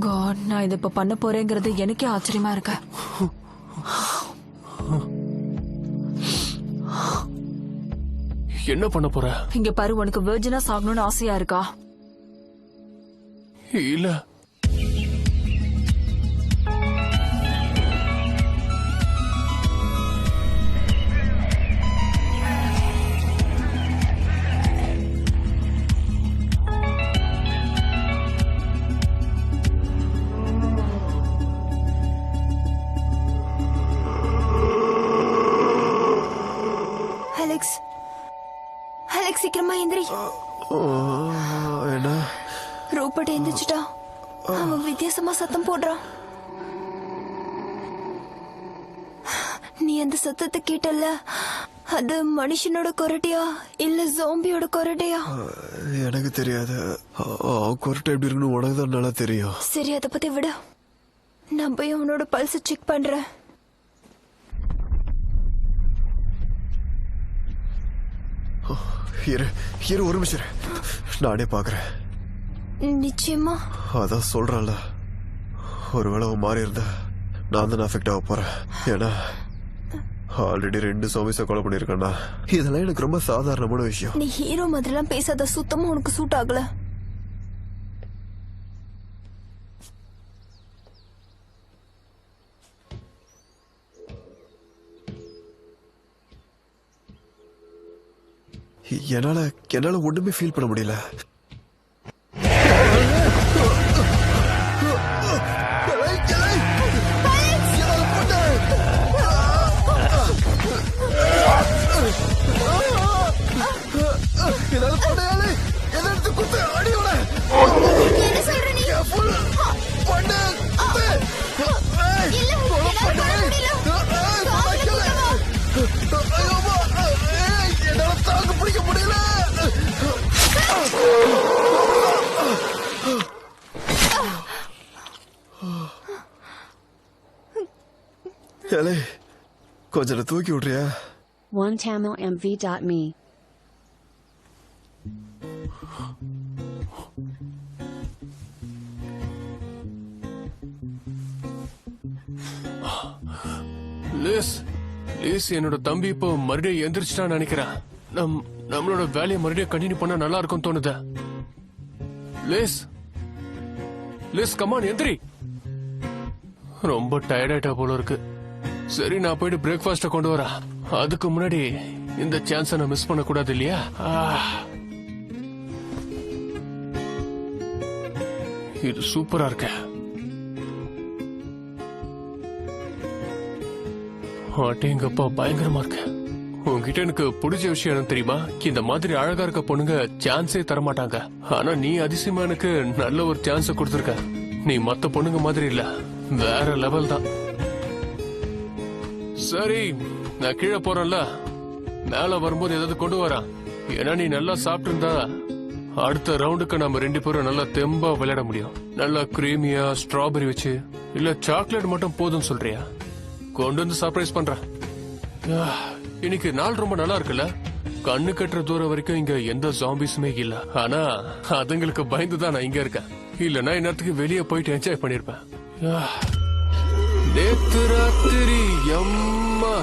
காட், நான் இதை இப்ப பண்ண போறேங்கிறது எனக்கே ஆச்சரியமா இருக்கு. என்ன பண்ண போற? இங்க பாரு, உனக்கு வெர்ஜினா சாகணும்னு ஆசையா இருக்கா? இல்ல. அலெக்ஸ், அலெக்ஸ் சீக்கிரமா எந்திரி. என்ன? ரூபர்ட் எந்திரிச்சிட்டா. அவன் வித்தியாசமா சத்தம் போடுறான். நீ அந்த சத்தத்தை கேட்டல? அது மனுஷனோட கொரட்டையா இல்ல ஜோம்பியோட கொரட்டையா? எனக்கு தெரியாது. கொரட்டை எப்படி இருக்குன்னு உனக்கு தான் நல்லா தெரியும். சரி, அதை பத்தி விட. நான் போய் அவனோட பல்ஸ் செக் பண்றேன். இரு ஒரு நிமிஷம், நானே பாக்குறேன். நிச்சயமா? அதான் சொல்றேன்ல, ஒருவேளை அவன் மாறி இருந்தா நான் தான் அஃபெக்ட் ஆக போறேன். ஏன்னா ஆல்ரெடி 2 சோமிஸை கொலை பண்ணிருக்கேன்டா. இதெல்லாம் எனக்கு ரொம்ப சாதாரணமான விஷயம். நீ ஹீரோ மாதிரிலாம் பேசாத. சுத்தமா உனக்கு சூட் ஆகல. என்னால ஒண்ணுமே ஃபீல் பண்ண முடியல. என்ன சொல்ற நீ? இல்ல, என்னால பண்ண முடியல. என்னால தாக்கு பிடிக்க முடியல. ஏலே, கொஞ்சம் தூக்கி விடுறியா? OneTamilMV.me. லிஸ் என்னோட தம்பி இப்போ மறுபடியும் எந்திரிச்சிட்டான்னு நினைக்கிறேன். நம்மளோட வேலையை மறுபடியும் கண்டினியூ பண்ணா நல்லா இருக்கும் தோணுது. லிஸ் கமான் எந்திரி. ரொம்ப டயர்ட் ஆயிட்டா போல இருக்கு. சரி, நான் போயிட்டு பிரேக்ஃபாஸ்ட கொண்டு வரேன். அதுக்கு முன்னாடி இந்த சான்ஸை நான் மிஸ் பண்ண கூடாது இல்லையா? இது சூப்பரா இருக்கு. அட்டேங்கப்பா, பயங்கரமா இருக்கு. உன்கிட்ட எனக்கு பிடிச்ச விஷயம் என்ன தெரியுமா? இந்த மாதிரி அழகா இருக்க பொண்ணுங்க சான்ஸே தரமாட்டாங்க. ஆனா நீ அதிசயமா எனக்கு நல்ல ஒரு சான்ஸ கொடுத்துருக்க. நீ மத்த பொண்ணுங்க மாதிரி இல்ல, வேற லெவல் தான். சரி, நான் கீழே போறேன்ல, மேல வரும்போது ஏதாவது கொண்டு வரேன். ஏன்னா நீ நல்லா சாப்பிட்டு இருந்தா அடுத்த ரவுண்டுக்கு நம்ம 2 பேரும் நல்லா தெம்பா விளையாட முடியும். நல்லா கிரீமியா ஸ்ட்ராபெரி வச்சு, இல்ல சாக்லேட் மட்டும் போதும் சொல்றியா? கொண்டு வந்து சர்ப்ரைஸ் பண்றேன். இன்னைக்கு நாள் ரொம்ப நல்லா இருக்குல்ல? கண்ணு கட்டுற தூரம் வரைக்கும் இங்க எந்த ஜாம்பிஸுமே இல்ல. ஆனா அதுங்களுக்கு பயந்துதான் நான் இங்க இருக்கேன். இல்லன்னா இந்நேரத்துக்கு வெளியே போயிட்டு என்ஜாய் பண்ணிருப்பேன். நேத்து ராத்திரி எம்மா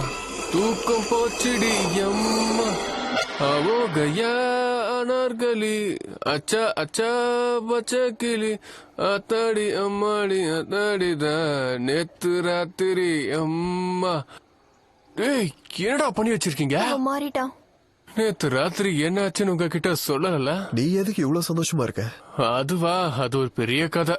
தூக்கம் போச்சுடி எம்மா, அவோ கயா அனார்கலி அச்சா அச்சா பச்சை கிளி அத்தாடி அம்மாடி அத்தாடிதான் நேத்து ராத்திரி அம்மா. டேய், என்னடா பண்ணி வச்சிருக்கீங்க? மாறிட்டான். நேத்து ராத்திரி என்ன ஆச்சுன்னு உங்ககிட்ட சொல்லல. நீ எதுக்கு இவ்வளவு சந்தோஷமா இருக்க? அதுவா, அது ஒரு பெரிய கதை.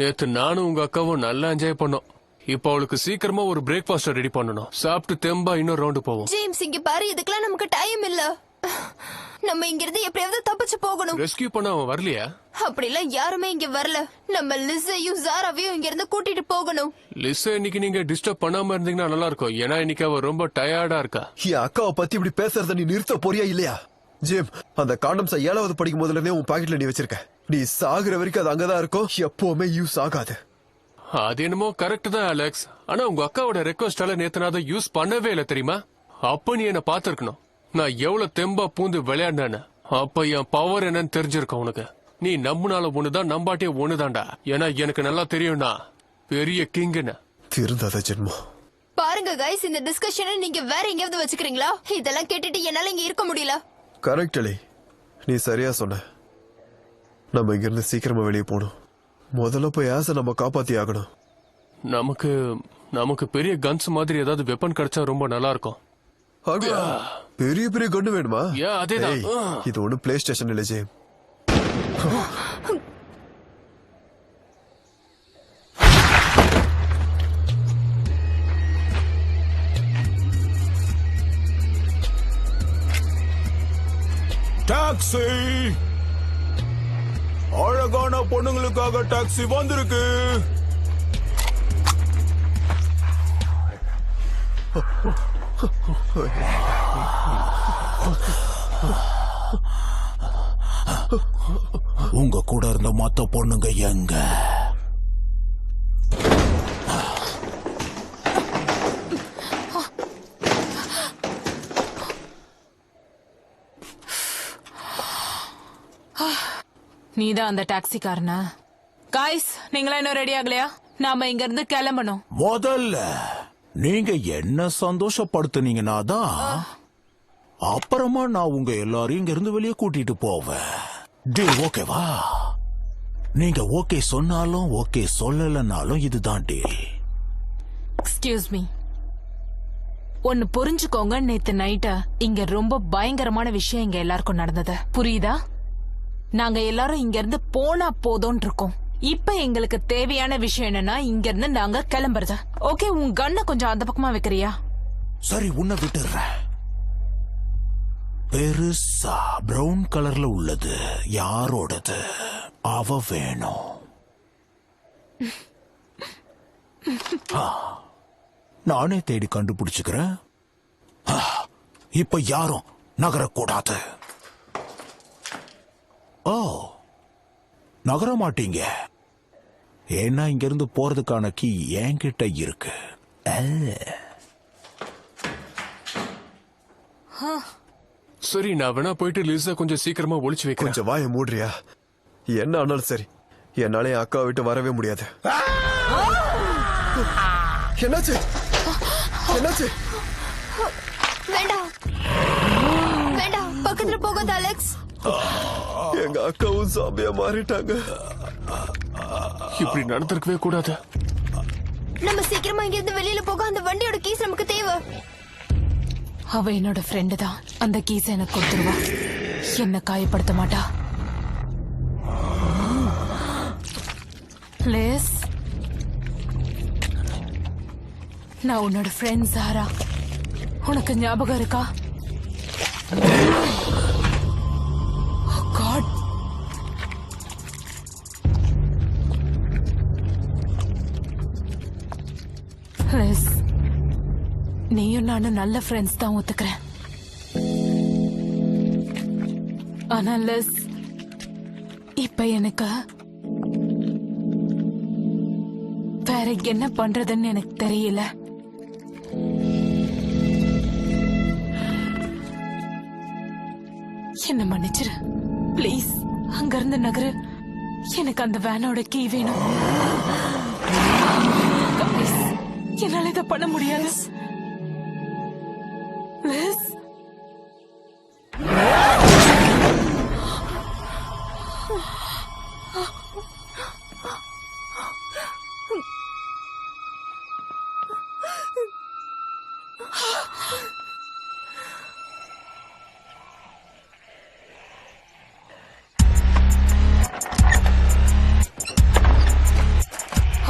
நேத்து நானும் உங்க அக்காவும் நல்லா என்ஜாய் பண்ணோம். இப்ப அவளுக்கு சீக்கிரமா ஒரு பிரேக்ஃபாஸ்ட் ரெடி பண்ணணும். சாப்பிட்டு தெம்பா இன்னொரு ரவுண்டு போவோம். ஜேம்ஸ், இங்க பாரு, இதுக்கெல்லாம் நமக்கு டைம் இல்ல. நம்ம இங்க இருந்து எப்படியாவது தப்பிச்சு போகணும். ரெஸ்கியூ பண்ண அவன் வரலையா? அப்படிலாம் யாருமே இங்க வரல. நம்ம லிஸையும் ஜாராவையும் இங்க இருந்து கூட்டிட்டு போகணும். லிஸை இன்னைக்கு நீங்க டிஸ்டர்ப் பண்ணாம இருந்தீங்கன்னா நல்லா இருக்கும். ஏன்னா இன்னைக்கு அவ ரொம்ப டயர்டா இருக்கா. என் அக்காவை பத்தி இப்படி பேசுறத நீ நிறுத்த போறியா இல்லையா? ஜேம், அந்த காண்டம்ஸை 7வது படிக்கும் போதுல இருந்தே உன் பாக்கெட்ல நீ வச்சிருக்க. நீ சாகுற வரைக்கும் அது அங்கதான் இருக்கும், எப்பவுமே யூஸ் ஆகாது. அது என்னமோ கரெக்ட் தான் அலெக்ஸ். ஆனா உங்க அக்காவோட ரெக்வஸ்டால நேத்து நான் அதை யூஸ் பண்ணவே இல்லை தெரியுமா? அப்ப நீ என்ன பாத்துருக்கணும். நான் எவ்வளவு தெம்பா பூந்து விளையாடினேன்னு. அப்ப என் பவர் என்னன்னு தெரிஞ்சிருக்க உனக்கு. நீ நம்புனால ஒண்ணுதான், நம்பாட்டிய ஒண்ணுதான்டா. ஏன்னா எனக்கு நல்லா தெரியும்னா பெரிய கிங்னு. திருந்தாத ஜென்மம். பாருங்க கைஸ், இந்த டிஸ்கஷனை நீங்க வேற எங்கேயாவது வச்சுக்கிறீங்களா? இதெல்லாம் கேட்டுட்டு என்னால இங்க இருக்க முடியல. கரெக்ட் அலி, நீ சரியா சொன்ன. நம்ம இங்க இருந்து சீக்கிரமா வெளியே போகணும். முதல்ல போய் ஆசை நம்ம காப்பாத்தி ஆகணும். நமக்கு பெரிய கன்ஸ் மாதிரி ஏதாவது வெப்பன் கிடைச்சா ரொம்ப நல்லா இருக்கும். பெரிய பெரிய கண்ணு வேணுமா? அதேதான். இது ஒண்ணு பிளே ஸ்டேஷன் இல்ல ஜேம். டாக்ஸி, அழகான பொண்ணுங்களுக்காக டாக்ஸி வந்திருக்கு. உங்க கூட இருந்த மத்த பொண்ணுங்க எங்க? நீதான் அந்த டாக்ஸிக்காரனா? காய்ஸ், நீங்களா இன்னும் ரெடி ஆகலையா? நாம இங்க இருந்து கிளம்பணும். முதல்ல நீங்க என்ன சந்தோஷப்படுத்துனீங்கன்னா தான் அப்புறமா நான் உங்க எல்லாரையும் இங்க இருந்து வெளியே கூட்டிட்டு போவேன். டீல் ஓகேவா? நீங்க ஓகே சொன்னாலும் ஓகே சொல்லலனாலும் இதுதான் டீல். எக்ஸ்கியூஸ் மீ, ஒன்னு புரிஞ்சுக்கோங்க. நேத்து நைட்டு இங்க ரொம்ப பயங்கரமான விஷயம் இங்க எல்லாருக்கும் நடந்தது, புரியுதா? நாங்க எல்லாரும் இங்க இருந்து போனா போதும் இருக்கோம். இப்ப எங்களுக்கு தேவையான விஷயம் என்னன்னா இங்க இருந்து நாங்க கிளம்புறது. ஓகே, உன் கண்ணை கொஞ்சம் அந்த பக்கமா வைக்கிறியா? சரி, உன்னை விட்டுறேன். பெருசா பிரவுன் கலர்ல உள்ளது யாரோடது? அவ வேணும். நானே தேடி கண்டுபிடிச்சுக்கிறேன். இப்ப யாரும் நகரக்கூடாது. ஓ, நகர மாட்டீங்க. ஏன்னா இங்க இருந்து போறதுக்கான கீ என்கிட்ட இருக்கு. சரி, நான் வேணா போயிட்டு லிஸா கொஞ்சம் சீக்கிரமா ஒளிச்சு வைக்கிறேன். கொஞ்சம் வாயை மூடுறியா? என்ன ஆனாலும் சரி, என்னால என் அக்காவை விட்டு வரவே முடியாது. என்னாச்சு? என்னாச்சு? வேண்டாம் வேண்டாம், பக்கத்துல போகாத அலெக்ஸ். எங்க அக்காவும் சாமியா மாறிட்டாங்க. இப்படி நடந்திருக்கவே கூடாது. நம்ம சீக்கிரமா இங்க இருந்து வெளியில போக. அந்த வண்டியோட கீஸ் நமக்கு தேவை. அவ என்னோட ஃப்ரெண்டு தான். அந்த கீஸ் எனக்கு கொடுத்துருவா. என்ன காயப்படுத்த மாட்டா. லிஸ், நான் உன்னோட ஃப்ரெண்ட் சாரா. உனக்கு ஞாபகம் இருக்கா? காட், லிஸ், நீயும் நானும் நல்ல ஃப்ரெண்ட்ஸ் தான், ஒத்துக்கிறேன். ஆனா லிஸ், இப்ப எனக்கு வேற என்ன பண்றதுன்னு எனக்கு தெரியல. என்ன மன்னிச்சிரு ப்ளீஸ். அங்க இருந்து நகரு. எனக்கு அந்த வேனோட கீ வேணும். Guys, என்னால இதை பண்ண முடியாது. லிஸ்,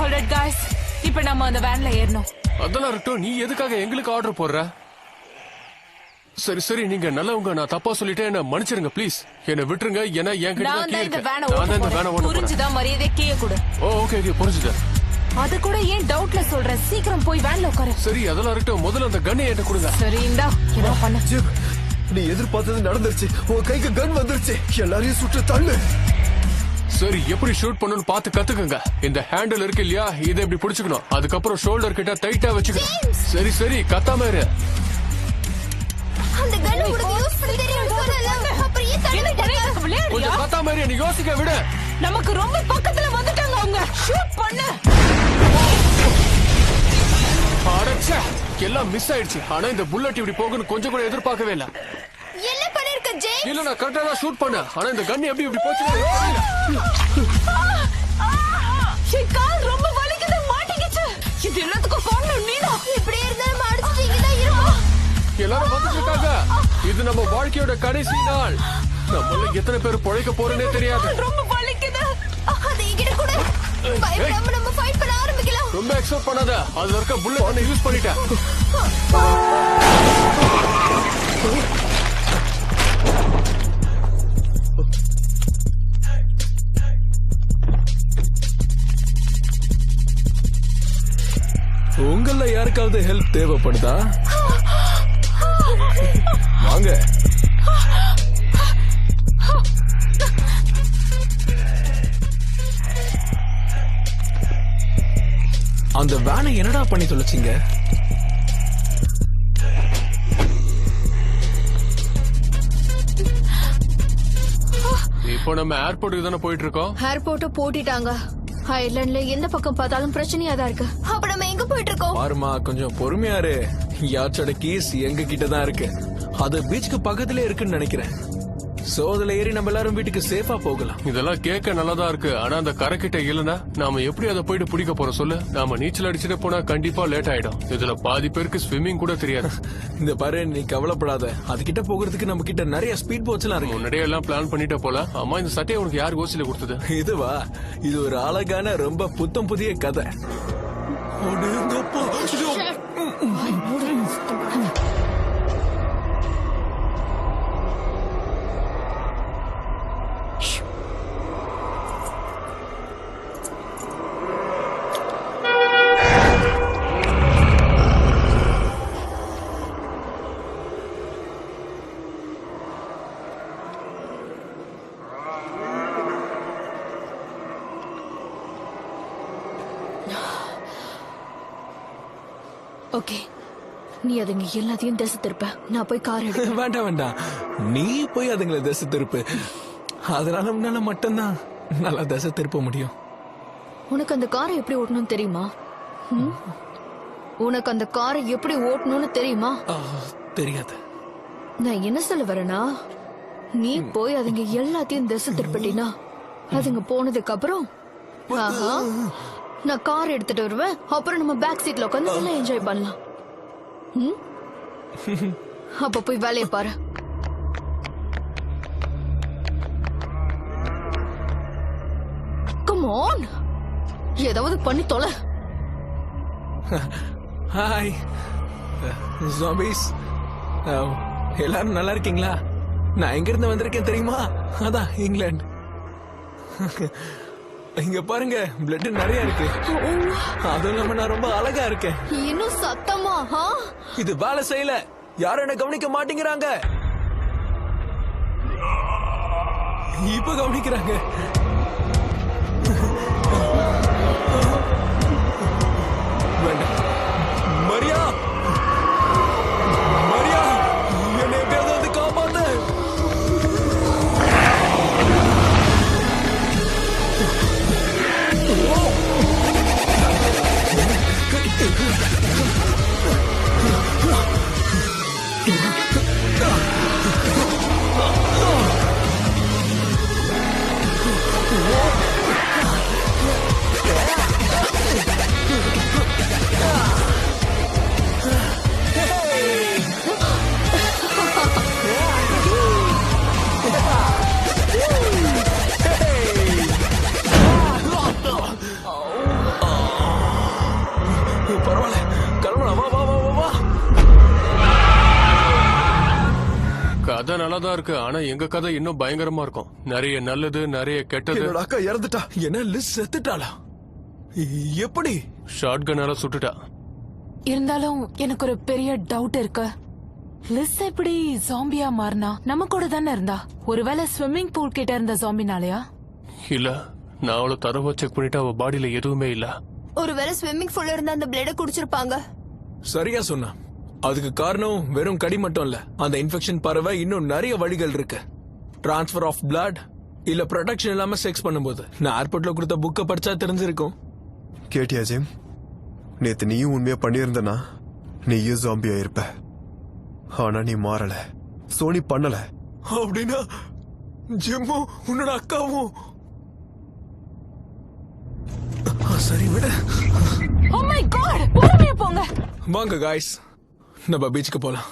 alright guys, இப்ப நம்ம அந்த வேன்ல ஏறணும். அதெல்லாம் இருக்கட்டும், நீ எதுக்காக எங்களுக்கு ஆர்டர் போடுற? சரி சரி, நீங்க நல்லவங்க. நான் தப்பா சொல்லிட்டேன், என்ன மன்னிச்சிருங்க ப்ளீஸ். என்ன விட்டுருங்க. ஏன்னா என்கிட்ட நான் தான் தான் key இந்த இருக்கு. வேனை நான் தான் இந்த வேனை ஓட்ட ஓட்ட போறேன். புரிஞ்சுதா? மரியாதை கீழே கொடு. ஓ, ஓகே ஓகே, புரிஞ்சுது. அது கூட ஏன் டவுட்ல சொல்ற? சீக்கிரம் போய் வேன்ல உட்காரு. சரி, அதெல்லாம் இருக்கட்டும். முதல்ல அந்த கன்னை என்கிட்ட கொடுங்க. சரி, இந்தா, ஏதோ பண்ண. ஜிம், நீ எதிர்பார்த்தது நடந்துருச்சு. உன் கைக்கு கன் வந்துருச்சு. எல்லாரையும் சுட்டு தள்ளு. சரி, எப்படி ஷூட் பண்ணணும்னு பார்த்து கத்துக்கங்க. இந்த ஹேண்டில் இருக்கு இல்லையா, இதை இப்படி பிடிச்சுக்கணும். அதுக்கப்புறம் ஷோல்டர் கிட்ட டைட்டா வச்சுக்கணும். சரி சரி, கத்தாம இரு. அந்த கன் உனக்கு யூஸ் பண்ண தெரியும்னு சொல்லல. அப்புறம் ஏன் தள்ளி விட்டீங்க? விளையாடுறியா? கொஞ்சம் கத்தாம இரு, நீ யோசிக்க விடு. நமக்கு ரொம்ப பக்கத்துல வந்துட்டாங்க அவங்க. ஷூட் பண்ணு. அடச்சே, எல்லாம் மிஸ் ஆயிடுச்சு. ஆனா இந்த புல்லட் இப்படி போகணும் கொஞ்சம் கூட எதிர்பார்க்கவே இல்ல. என்ன பண்ணிருக்க ஜே? இல்ல, நான் கரெக்டா தான் ஷூட் பண்ணேன். ஆனா இந்த கன் எப்படி இப்படி போச்சு? என் கால் ரொம்ப வலிக்குது, மாட்டிக்கிச்சு. இது எல்லாத்துக்கும் காரணம் நீதான். இப்படி இருந்தா நம்ம அடிச்சிட்டு தான் இருப்போம். எல்லாரும் வந்துட்டு இருக்காங்க. இது நம்ம வாழ்க்கையோட கடைசி நாள். நம்மள எத்தனை பேர் பொழைக்க போறேன்னே தெரியாது. ரொம்ப வலிக்குது. அது இங்கிட்ட கூட பயப்படாம நம்ம ஃபைட் பண்ண ஆரம்பிக்கலாம். ரொம்ப எக்ஸ்பெக்ட் பண்ணாத. அதுல இருக்க புல்லட் யூஸ் பண்ணிட்டேன். உங்கள யாருக்காவது ஹெல்ப் தேவைப்படுதா? வாங்க. அந்த வேனை என்னடா பண்ணி தொலைச்சிங்க? இப்போ நம்ம ஏர்போர்ட்டுக்கு தானே போயிட்டு இருக்கோம். ஏர்போர்ட்ட போட்டிட்டாங்க. ஐர்லாண்ட்ல எந்த பக்கம் பார்த்தாலும் பிரச்சனையா தான் இருக்கு. அப்ப நம்ம எங்க போயிட்டு இருக்கோம்? பாருமா, கொஞ்சம் பொறுமையா இரு. யாச்சோட கீஸ் எங்க கிட்ட தான் இருக்கு. அது பீச்சுக்கு பக்கத்துல இருக்குன்னு நினைக்கிறேன். சோ அதுல ஏறி நம்ம எல்லாரும் வீட்டுக்கு சேஃபா போகலாம். இதெல்லாம் கேட்க நல்லதா இருக்கு. ஆனா அந்த கரைக்கிட்ட இல்லனா நாம எப்படி அதை போயிட்டு பிடிக்க போறோம் சொல்லு? நாம நீச்சல் அடிச்சுட்டு போனா கண்டிப்பா லேட் ஆயிடும். இதுல பாதி பேருக்கு ஸ்விம்மிங் கூட தெரியாது. இந்த பாரு, நீ கவலைப்படாத. அது கிட்ட போகிறதுக்கு நம்ம கிட்ட நிறைய ஸ்பீட் போட்ஸ் எல்லாம் இருக்கு. முன்னாடியே எல்லாம் பிளான் பண்ணிட்ட போல. அம்மா, இந்த சட்டையை உனக்கு யார் கோசில கொடுத்தது? இதுவா? இது ஒரு அழகான ரொம்ப புத்தம் புதிய கதை. அடேங்கப்பா. ஓகே, நீ அதுங்க எல்லாத்தையும் திசை திருப்ப, நான் போய் கார் எடுக்க. வேண்டாம் வேண்டாம், நீ போய் அதுங்களை திசை திருப்பு. அதனால உன்னால மட்டும்தான் நல்லா திசை திருப்ப முடியும். உனக்கு அந்த காரை எப்படி ஓட்டணும்னு தெரியுமா? உனக்கு அந்த காரை எப்படி ஓட்டணும்னு தெரியுமா? தெரியாது. நான் என்ன சொல்ல வரேனா, நீ போய் அதுங்க எல்லாத்தையும் திசை திருப்பிட்டினா அதுங்க போனதுக்கு அப்புறம் ஆஹா, நான் கார் எடுத்துட்டு வருவேன். அப்புறம் நம்ம பேக் சீட்ல உட்காந்து நல்லா என்ஜாய் பண்ணலாம். அப்ப போய் வேலையை பாரு. கம் ஆன், ஏதாவது பண்ணி தொலை. ஹாய் ஜாம்பிஸ், எல்லாரும் நல்லா இருக்கீங்களா? நான் எங்க இருந்து வந்திருக்கேன் தெரியுமா? அதான் இங்கிலாந்து. இங்க பாருங்க, பிளட் நிறைய இருக்கு. அதுவும் இல்லாம நான் ரொம்ப அழகா இருக்கேன். இன்னும் சத்தமா? இது வேலை செய்யல, யாரும் என்ன கவனிக்க மாட்டேங்கிறாங்க. இப்ப கவனிக்கிறாங்க. வேண்டாம். மரியா, மரியா, என்னை எப்படியாவது காப்பாத்து. பரவாயில்ல, கிளம்பலாம். வா வா வா வா வா. கதை நல்லாதான் இருக்கு, ஆனா எங்க கதை இன்னும் பயங்கரமா இருக்கும். நிறைய நல்லது, நிறைய கெட்டது. என்னோட அக்கா இறந்துட்டா. என்ன லிஸ் செத்துட்டாளா? எப்படி? ஷார்ட் கன்னால சுட்டுட்டா. இருந்தாலும் எனக்கு ஒரு பெரிய டவுட் இருக்கு. லிஸ் எப்படி ஜாம்பியா மாறினா? நம்ம கூட தானே இருந்தா. ஒருவேளை ஸ்விம்மிங் பூல் கிட்ட இருந்த ஜாம்பினாலயா? இல்ல, நான் அவளை தரவா செக் பண்ணிட்டு அவ பாடியில எதுவுமே இல்ல. ஒருவேளை ஸ்விம்மிங் பூல்ல இருந்த அந்த பிளேட குடிச்சிருப்பாங்க. சரியா சொன்னா. அதுக்கு காரணம் வெறும் கடி மட்டும் இல்ல. அந்த இன்ஃபெக்ஷன் பரவ இன்னும் நிறைய வழிகள் இருக்கு. டிரான்ஸ்பர் ஆஃப் பிளட், இல்ல ப்ரொடெக்ஷன் இல்லாம செக்ஸ் பண்ணும்போது. நான் ஏர்போர்ட்ல கொடுத்த புக்க படிச்சா தெரிஞ்சிருக்கும். கேட்டியா ஜிம்? நேத்து நீயும் உண்மையா பண்ணியிருந்தனா நீயும் ஜாம்பி ஆயிருப்ப. ஆனா நீ மாறல, சோனி பண்ணல. அப்படின்னா ஜிம்மும் உன்னோட அக்காவும் சரி விட. Oh my God! உடனே போங்க. வாங்க காய்ஸ், நம்ம பீச்சுக்கு போலாம்.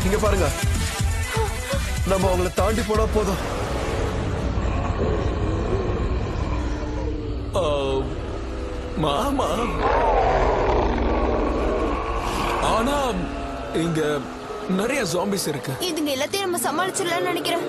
இங்க பாருங்க, நம்ம அவங்கள தாண்டி போனா போதும். மாமா, ஆனா இங்க நிறைய ஜாம்பிஸ் இருக்கு. இதுங்க எல்லாத்தையும் நம்ம சமாளிச்சிடலாம்னு நினைக்கிறேன்.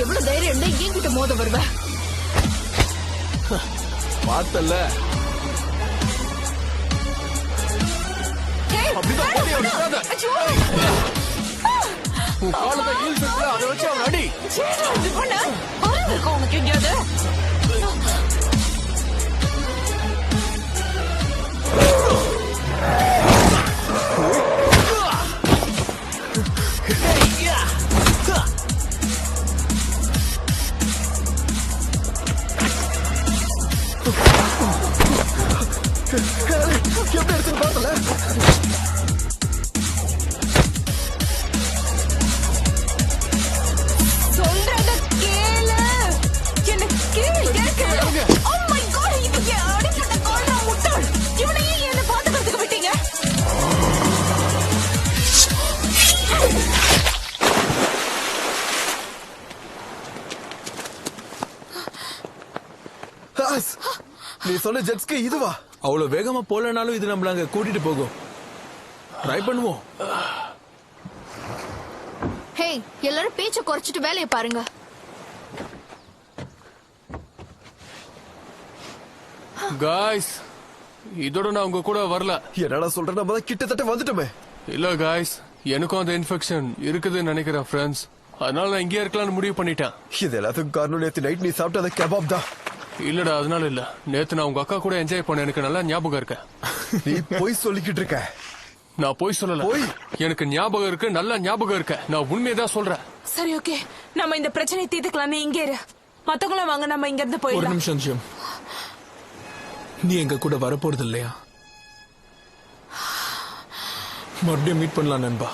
எவ்வளவு தைரியம் இருந்தா என்கிட்ட மோத வருவ? பார்த்தல, உன் காலத்தை ஹீல்ஸ் இருக்குல்ல, அதை வச்சு அவன் அடி. உனக்கு எங்கேயாவது Ellie! எப்படி எடுத்துன்னு பார்த்தல சொல்றத கேளு. என்ன கேளு, கேளு. Oh my God, இவங்க அடிப்பட்ட கால்ரா முட்டாள். இவனையே என்ன பாத்துக்கிறதுக்கு விட்டீங்க? நீ சொன்ன ஜெட்ஸ்க்கு இதுவா? அவ்வளவு வேகமா போலனாலும் இது நம்மள அங்க கூட்டிட்டு போகும். ட்ரை பண்ணுவோம். ஹே, எல்லாரும் பேச்ச குறைச்சிட்டு வேலையை பாருங்க. காய்ஸ், இதோட நான் உங்க கூட வரல. என்னடா சொல்ற, நம்ம தான் கிட்டத்தட்ட வந்துட்டோமே. இல்ல காய்ஸ், எனக்கும் அந்த இன்ஃபெக்ஷன் இருக்குதுன்னு நினைக்கிறேன் ஃப்ரெண்ட்ஸ். அதனால நான் இங்கே இருக்கலாம்னு முடிவு பண்ணிட்டேன். இது எல்லாத்துக்கும் காரணம் நேத்து நைட் நீ சாப்பிட்ட அந்த கபாப் தான். இல்லடா, அதனால இல்ல. நேத்து நான் உங்க அக்கா கூட என்ஜாய் பண்ண எனக்கு நல்லா ஞாபகம் இருக்கு. நீ போய் சொல்லிக்கிட்டு இருக்க. நான் போய் சொல்லல. எனக்கு ஞாபகம் இருக்கு, நல்லா ஞாபகம் இருக்கு. நான் உண்மையதான் சொல்றேன். சரி, ஓகே, நம்ம இந்த பிரச்சனையை தீர்த்துக்கலாம். நீ இங்கே இரு. மத்தவங்களும் வாங்க, நம்ம இங்க இருந்து ஒரு போயிடலாம். நிமிஷம் ஜிம், நீ எங்க கூட வரப்போறது இல்லையா? மறுபடியும் மீட் பண்ணலாம் நண்பா.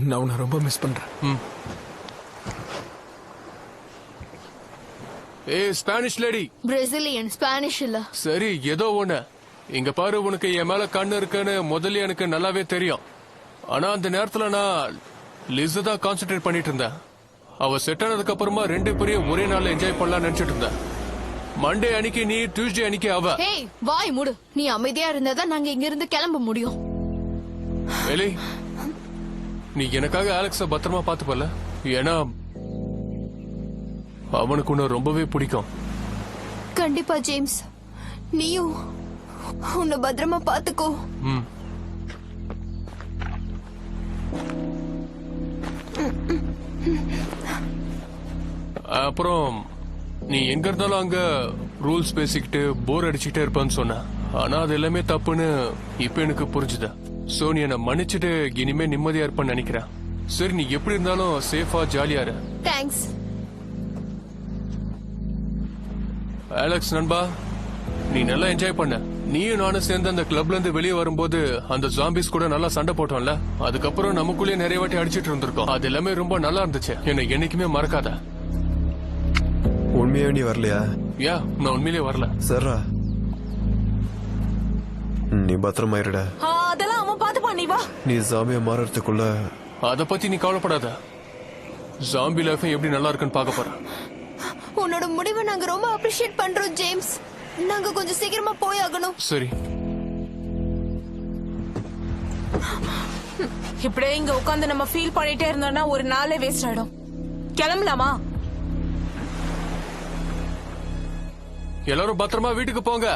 நான் உன்னை ரொம்ப மிஸ் பண்றேன். ஏய் ஸ்பானிஷ் லேடி. பிரேசிலியன், ஸ்பானிஷ் இல்ல. சரி, ஏதோ ஒண்ணு. இங்க பாரு, உனக்கு என் மேல கண்ணு இருக்குன்னு முதல்ல எனக்கு நல்லாவே தெரியும். ஆனா அந்த நேரத்துல நான் லிஸ் தான் கான்சென்ட்ரேட் பண்ணிட்டு இருந்தேன். அவ செட் ஆனதுக்கு அப்புறமா 2 பேரையும் ஒரே நாள்ல என்ஜாய் பண்ணலாம் நினைச்சிட்டு இருந்தேன். மண்டே அன்னைக்கு நீ, டியூஸ்டே அன்னைக்கு அவ. ஹே, வாய் மூடு. நீ அமைதியா இருந்தாதான் நாங்க இங்க இருந்து கிளம்ப முடியும். எலி, நீ எனக்காக அலெக்ஸ பத்திரமா பாத்துப்பல. ஏன்னா அவனுக்கு உன்னை ரொம்பவே பிடிக்கும். கண்டிப்பா ஜேம்ஸ், நீயும் உன்னை பத்திரமா பாத்துக்கோ. அப்புறம் நீ எங்க இருந்தாலும் அங்க ரூல்ஸ் பேசிக்கிட்டு போர் அடிச்சுக்கிட்டே இருப்பான்னு சொன்ன. ஆனா அது எல்லாமே தப்புன்னு இப்ப எனக்கு புரிஞ்சுத. சோ நீ என்ன மன்னிச்சுட்டு இனிமே நிம்மதியா இருப்பான்னு நினைக்கிறேன். சரி, நீ எப்படி இருந்தாலும் சேஃபா ஜாலியா இரு. தேங்க்ஸ் அலெக்ஸ் நண்பா, நீ நல்லா என்ஜாய் பண்ண. நீயும் நானும் சேர்ந்து அந்த கிளப்ல இருந்து வெளியே வரும்போது அந்த ஜாம்பிஸ் கூட நல்லா சண்டை போட்டோம்ல. அதுக்கப்புறம் நமக்குள்ளேயே நிறைய வாட்டி அடிச்சிட்டு இருந்திருக்கோம். அது எல்லாமே ரொம்ப நல்லா இருந்துச்சு. என்னை என்னைக்குமே மறக்காத. உண்மையா நீ வரலையா? யா, நான் உண்மையிலேயே வரல. சரா, நீ பத்திரமா இருடா. அதெல்லாம் அவன் பாத்துப்பான். நீ வா. நீ ஜாமியா மாறறதுக்குள்ள அத பத்தி நீ கவலைப்படாத. ஜாம்பி லைஃப் எப்படி நல்லா இருக்குன்னு பார்க்க போறேன். உன்னோட முடிவை நாங்க ரொம்ப அப்ரிஷியேட் பண்றோம் ஜேம்ஸ். நாங்க கொஞ்சம் சீக்கிரமா போய் ஆகணும். சரி, இப்படியே இங்க உட்காந்து நம்ம ஃபீல் பண்ணிட்டே இருந்தோம்னா ஒரு நாளே வேஸ்ட் ஆயிடும். கிளம்பலாமா? எல்லாரும் பத்திரமா வீட்டுக்கு போங்க.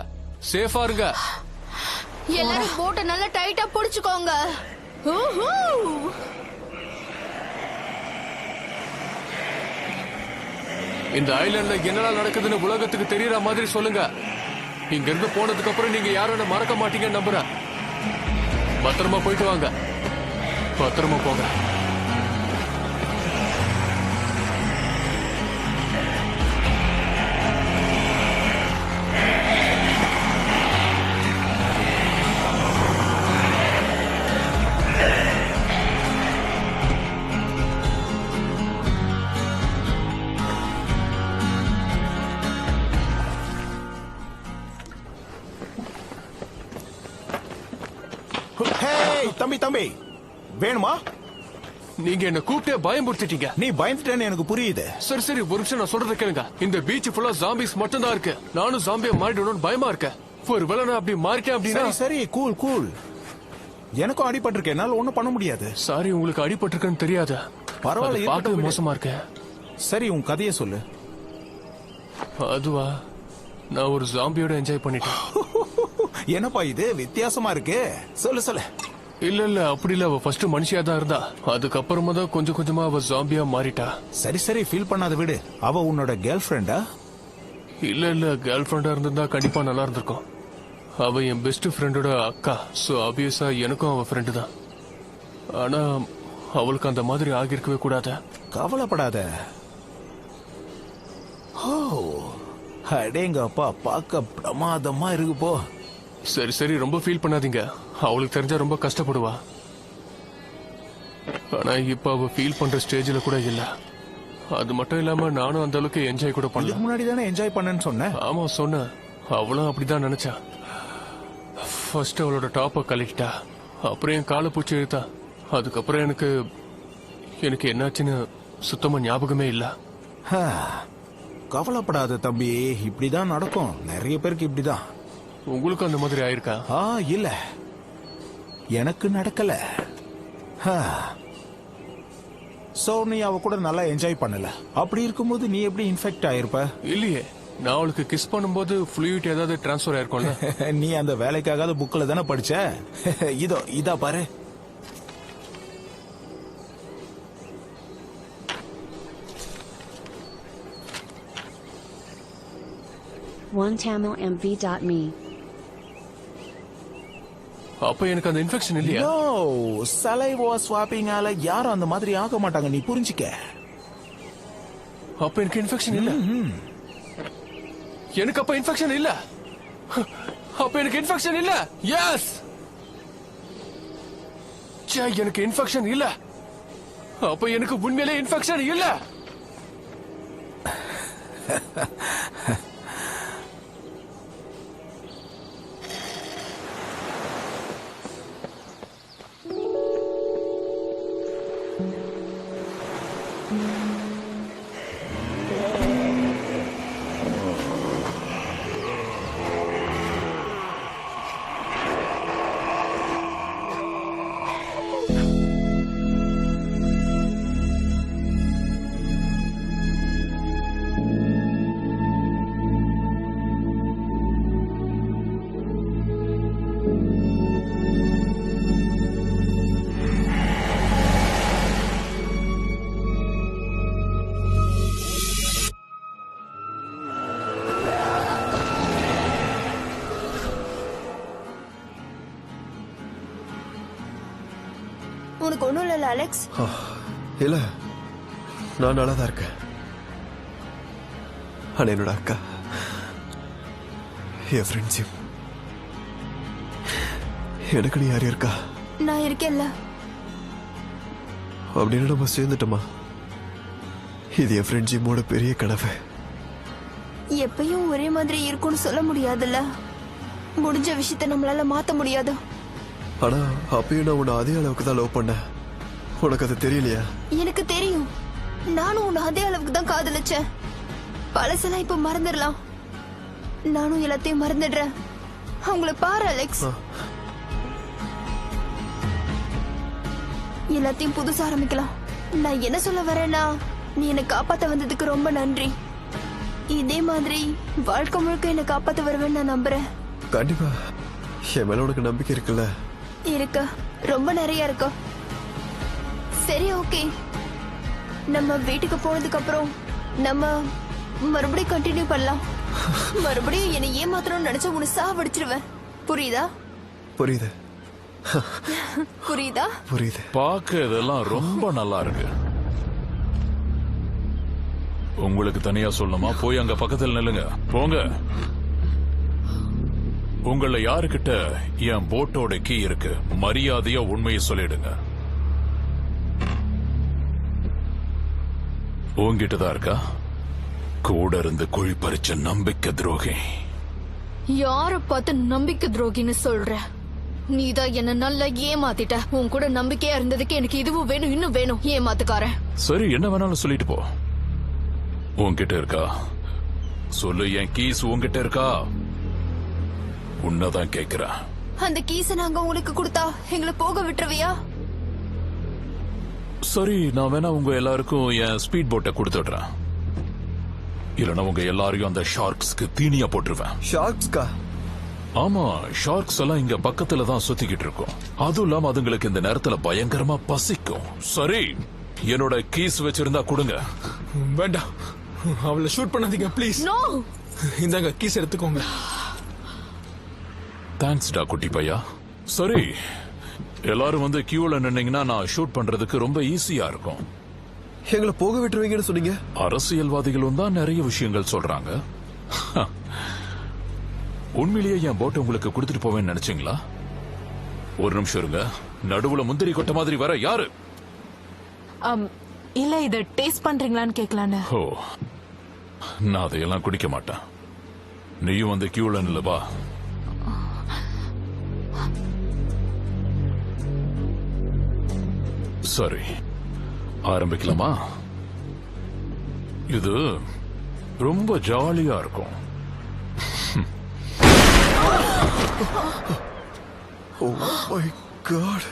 சேஃபா இருங்க. எல்லாரும் போட்ட நல்லா டைட்டா புடிச்சுக்கோங்க. இந்த ஐலாண்ட்ல என்னெல்லாம் நடக்குதுன்னு உலகத்துக்கு தெரியற மாதிரி சொல்லுங்க. இங்க இருந்து போனதுக்கு அப்புறம் நீங்க யாரும் மறக்க மாட்டீங்கன்னு நம்புறேன். பத்திரமா போயிட்டு வாங்க. பத்திரமா போங்க. தம்பி, வேணுமா? நீங்க என்ன கூப்பிட்டே பயமுறுத்திட்டீங்க. நீ பயந்துட்டேன்னு எனக்கு புரியுது. சரி சரி, ஒரு நிமிஷம் நான் சொல்றத கேளுங்க. இந்த பீச் ஃபுல்லா ஜாம்பிஸ் மட்டும் தான் இருக்கு. நானும் ஜாம்பியா மாறிடணும்னு பயமா இருக்கேன். ஒருவேளை நான் அப்படி மாறிட்டேன் அப்படின்னா. சரி, கூல். எனக்கும் அடிபட்டிருக்கேன். என்னால ஒண்ணும் பண்ண முடியாது. சாரி, உங்களுக்கு அடிபட்டிருக்குன்னு தெரியாது. பரவாயில்ல, பார்க்கவே மோசமா இருக்க. சரி, உன் கதையை சொல்லு. அதுவா, நான் ஒரு ஜாம்பியோட என்ஜாய் பண்ணிட்டேன். என்னப்பா இது வித்தியாசமா இருக்கு? சொல்லு. இல்ல, அப்படி இல்ல. அவ ஃபர்ஸ்ட் மனுஷியா தான் இருந்தா. அதுக்கப்புறமா தான் கொஞ்சம் கொஞ்சமா அவ ஜாம்பியா மாறிட்டா. சரி, ஃபீல் பண்ணாத விடு. அவ உன்னோட கேர்ள் ஃப்ரெண்டா? இல்ல, கேர்ள் ஃப்ரெண்டா இருந்திருந்தா கண்டிப்பா நல்லா இருந்திருக்கும். அவ என் பெஸ்ட் ஃப்ரெண்டோட அக்கா. சோ ஆப்வியஸா எனக்கும் அவ ஃப்ரெண்டு தான். ஆனா அவளுக்கு அந்த மாதிரி ஆகிருக்கவே கூடாது. கவலைப்படாத. அடேங்க அப்பா, பார்க்க பிரமாதமா இருக்கு போ. சரி சரி, ரொம்ப ஃபீல் பண்ணாதீங்க. அவளுக்கு தெரிஞ்சா ரொம்ப கஷ்டப்படுவா. ஆனா இப்ப அவ ஃபீல் பண்ற ஸ்டேஜ்ல கூட இல்ல. அது மட்டும் இல்லாம நானும் அந்த அளவுக்கு என்ஜாய் கூட பண்ணல. இதுக்கு முன்னாடி தானே என்ஜாய் பண்ணேன்னு சொன்னேன். ஆமா சொன்னேன். அவளும் அப்படிதான் நினைச்சா. ஃபர்ஸ்ட் அவளோட டாப்பை கழட்டிட்டா, அப்புறம் என் காலை பூச்சி இழுத்தா. அதுக்கப்புறம் எனக்கு என்னாச்சுன்னு சுத்தமா ஞாபகமே இல்ல. கவலைப்படாத தம்பி, இப்படிதான் நடக்கும். நிறைய பேருக்கு இப்படிதான். உங்களுக்கு அந்த மாதிரி ஆயிருக்கா? இல்ல, எனக்கு நடக்கல. சோ நீ அவ கூட நல்லா என்ஜாய் பண்ணல. அப்படி இருக்கும்போது நீ எப்படி இன்ஃபெக்ட் ஆயிருப்ப? இல்லையே, நான் அவளுக்கு கிஸ் பண்ணும்போது ஃப்ளூயிட் ஏதாவது டிரான்ஸ்ஃபர் ஆயிருக்கும்ல. நீ அந்த வேலைக்காகாத புக்ல தானே படிச்ச. இதா பாரு. OneTamilMV.me. அப்ப எனக்கு அந்த இன்ஃபெக்ஷன் இல்லையா? சலைவா ஸ்வாப்பிங்கால யாரும் அந்த மாதிரி ஆக மாட்டாங்க, நீ புரிஞ்சுக்க. அப்ப எனக்கு இன்ஃபெக்ஷன் இல்ல. எனக்கு அப்ப இன்ஃபெக்ஷன் இல்ல. அப்ப எனக்கு இன்ஃபெக்ஷன் இல்ல. எஸ், எனக்கு இன்ஃபெக்ஷன் இல்ல. அப்ப எனக்கு உண்மையிலே இன்ஃபெக்ஷன் இல்ல. உனக்கு ஒண்ணும் இல்ல அலெக்ஸ்? இல்ல, நான் நல்லா தான் இருக்கேன். ஆனா என்னோட அக்கா, என் ஃப்ரெண்ட்ஷிப், எனக்கு நீ யாரும் இருக்கா? நான் இருக்கேன்ல. அப்படின்னு நம்ம சேர்ந்துட்டோமா? இது என் ஃப்ரெண்ட்ஷிப்போட பெரிய கனவு. எப்பயும் ஒரே மாதிரி இருக்கும்னு சொல்ல முடியாதுல்ல. முடிஞ்ச விஷயத்த நம்மளால மாத்த முடியாது. ஆனா அப்பயும் நான் உன்னை அதே அளவுக்கு தான் லவ் பண்ணேன். உனக்கு அது தெரியலையா? எனக்கு தெரியும். நானும் உன்னை அதே அளவுக்கு தான் காதலிச்சேன். பழசெல்லாம் இப்ப மறந்துடலாம். நானும் எல்லாத்தையும் மறந்துடுறேன். அவங்கள பாரு அலெக்ஸ், எல்லாத்தையும் புதுசா ஆரம்பிக்கலாம். நான் என்ன சொல்ல வரேன்னா, நீ என்னை காப்பாத்த வந்ததுக்கு ரொம்ப நன்றி. இதே மாதிரி வாழ்க்கை முழுக்க என்னை காப்பாத்த வருவேன்னு நான் நம்புறேன். கண்டிப்பா. என் மேல உனக்கு நம்பிக்கை இருக்குல்ல? இருக்கு, ரொம்ப நிறைய இருக்கு. சரி, ஓகே. நம்ம வீட்டுக்கு போனதுக்கு அப்புறம் நம்ம மறுபடியும் கண்டினியூ பண்ணலாம். மறுபடியும் என்னை ஏமாத்தணும்னு நினைச்சா உன்னை சாவடிச்சிருவேன். புரியுதா? புரியுது. புரியுதா? புரியுது. பார்க்க இதெல்லாம் ரொம்ப நல்லா இருக்கு. உங்களுக்கு தனியா சொல்லணுமா? போய் அங்க பக்கத்தில் நில்லுங்க. போங்க. உங்கள யாருக்கிட்ட என் போட்டோட கீ இருக்கு? மரியாதையா உண்மையை சொல்லிடுங்க. உங்ககிட்டதான் இருக்கா? கூட இருந்து குழி பறிச்ச நம்பிக்கை துரோகி. யார பார்த்து நம்பிக்கை துரோகின்னு சொல்ற? நீதான் என்ன நல்லா ஏமாத்திட்ட. உன் கூட நம்பிக்கையா இருந்ததுக்கு எனக்கு இதுவும் வேணும், இன்னும் வேணும். ஏமாத்துக்காரன். சரி, என்ன வேணாலும் சொல்லிட்டு போ. உன்கிட்ட இருக்கா? சொல்லு. என் கீஸ் உன்கிட்ட இருக்கா? உன்னதான் கேக்குறேன். அந்த கீஸ நாங்க உங்களுக்கு கொடுத்தா எங்களை போக விட்டுருவியா? சரி, நான் வேணா உங்க எல்லாருக்கும் என் ஸ்பீட் போட்டை கொடுத்துடுறேன். இல்லனா உங்க எல்லாரையும் அந்த ஷார்க்ஸ்க்கு தீனியா போட்டுருவேன். ஷார்க்ஸ்கா? ஆமா, ஷார்க்ஸ் எல்லாம் இங்க பக்கத்துல தான் சுத்திக்கிட்டு இருக்கும். அதுவும் இல்லாம அதுங்களுக்கு இந்த நேரத்துல பயங்கரமா பசிக்கும். சரி, என்னோட கீஸ் வச்சிருந்தா கொடுங்க. வேண்டாம், அவளை ஷூட் பண்ணாதீங்க ப்ளீஸ். நோ, இந்தாங்க கீஸ் எடுத்துக்கோங்க. தேங்க்ஸ்டா குட்டி பையா. சரி, எல்லாரும் வந்து கியூல நின்னீங்கன்னா நான் ஷூட் பண்றதுக்கு ரொம்ப ஈஸியா இருக்கும். எங்களை போக விட்டுருவீங்கன்னு சொன்னீங்க. அரசியல்வாதிகளும் தான் நிறைய விஷயங்கள் சொல்றாங்க. உண்மையிலேயே என் போட்டை உங்களுக்கு கொடுத்துட்டு போவேன்னு நினைச்சீங்களா? ஒரு நிமிஷம் இருங்க. நடுவுல முந்திரி கொட்ட மாதிரி வர யாரு? இல்ல இத டேஸ்ட் பண்றீங்களான்னு கேக்கலான்னு. ஓ, நான் அதையெல்லாம் குடிக்க மாட்டேன். நீயும் வந்து கியூல நில்லு வா. சரி, ஆரம்பிக்கலாமா? இது ரொம்ப ஜாலியா இருக்கும். Oh my god.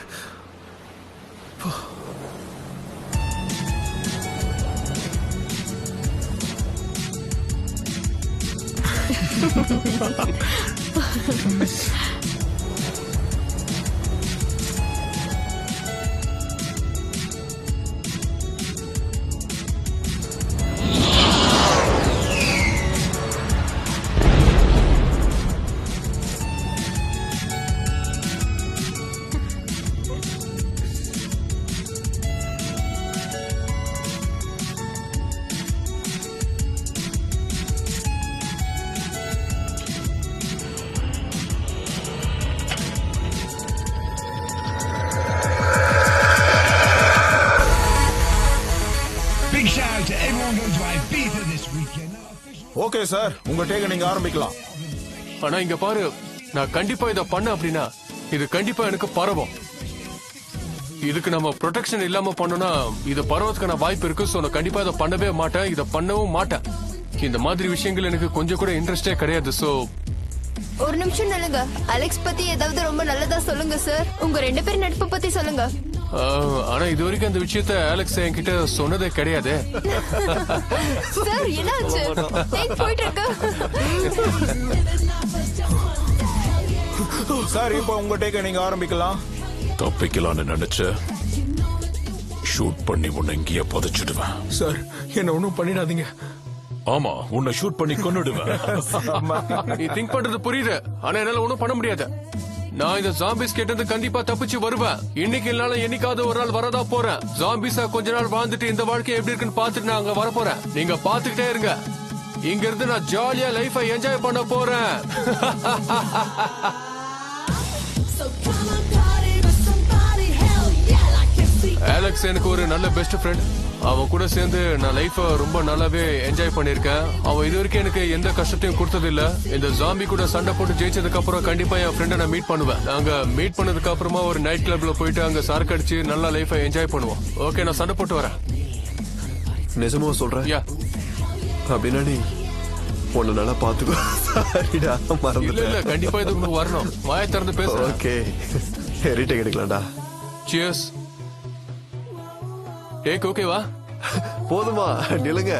Okay sir, உங்க டேக்க நீங்க ஆரம்பிக்கலாம். ஆனா இங்க பாரு, நான் கண்டிப்பா இத பண்ண அப்படின்னா இது கண்டிப்பா எனக்கு பரவும். இதுக்கு நம்ம ப்ரொடெக்ஷன் இல்லாம பண்ணோம்னா இது பரவதுக்கான வாய்ப்பு இருக்கு. சோ நான் கண்டிப்பா இதை பண்ணவே மாட்டேன், இதை பண்ணவும் மாட்டேன். இந்த மாதிரி விஷயங்கள் எனக்கு கொஞ்சம் கூட இன்ட்ரெஸ்டே கிடையாது. சோ ஒரு நிமிஷம் நில்லுங்க. அலெக்ஸ் பத்தி ஏதாவது ரொம்ப நல்லதா சொல்லுங்க சார். உங்க 2 பேர் நட்பு பத்தி சொல்லுங்க. ஆனா இது வரைக்கும் அந்த விஷயத்த அலெக்ஸ் என்கிட்ட சொன்னதே கிடையாது. சார் என்னாச்சு? போயிட்டு இருக்கு சார். இப்போ உங்க டேக்க நீங்க ஆரம்பிக்கலாம். தப்பிக்கலான்னு நினைச்ச ஷூட் பண்ணி உன்னை இங்கேயே புதைச்சிடுவேன். சார் என்ன ஒண்ணும் பண்ணிடாதீங்க. ஆமா, உன்னை ஷூட் பண்ணி கொன்னுடுவேன். நீ திங்க் பண்றது புரியுது, ஆனா என்னால ஒண்ணும் பண்ண முடியாது. நான் இந்த ஜாம்பிஸ் கிட்ட கண்டிப்பா தப்பிச்சு வருவேன். இன்னைக்கு இல்லனாலும் என்னைக்காவது ஒரு நாள் வரதா போறேன். ஜாம்பிஸா கொஞ்ச நாள் வாழ்ந்துட்டு இந்த வாழ்க்கை எப்படி இருக்குன்னு பாத்துட்டு நான் அங்க வர போறேன். நீங்க பாத்துக்கிட்டே இருங்க. இங்க இருந்து நான் ஜாலியா லைஃபை என்ஜாய் பண்ண போறேன். அலெக்ஸ் எனக்கு ஒரு நல்ல பெஸ்ட் ஃப்ரெண்ட். அவன் கூட சேர்ந்து நான் லைஃப ரொம்ப நல்லாவே என்ஜாய் பண்ணிருக்கேன். அவன் இது வரைக்கும் எனக்கு எந்த கஷ்டத்தையும் கொடுத்தது இல்ல. இந்த ஜாம்பி கூட சண்டை போட்டு ஜெயிச்சதுக்கு அப்புறம் கண்டிப்பா என் ஃப்ரெண்டை நான் மீட் பண்ணுவேன். நாங்க மீட் பண்ணதுக்கு அப்புறமா ஒரு நைட் கிளப்ல போயிட்டு அங்க சரக்கு அடிச்சு நல்லா லைஃபை என்ஜாய் பண்ணுவோம். ஓகே, நான் சண்டை போட்டு வரேன். நிஜமா சொல்றேன்? யா. அப்படின்னா நீ உன்னை நல்லா பாத்துக்கோ. சாரிடா, இல்ல மறந்துட்டேன். இல்ல, கண்டிப்பா இது வரணும். வாயை திறந்து பேசுறேன். ஓகே, ரீடேக் எடுக்கலாம்டா. சியர்ஸ். டேக் ஓகேவா? போதுமா? நிலுங்க.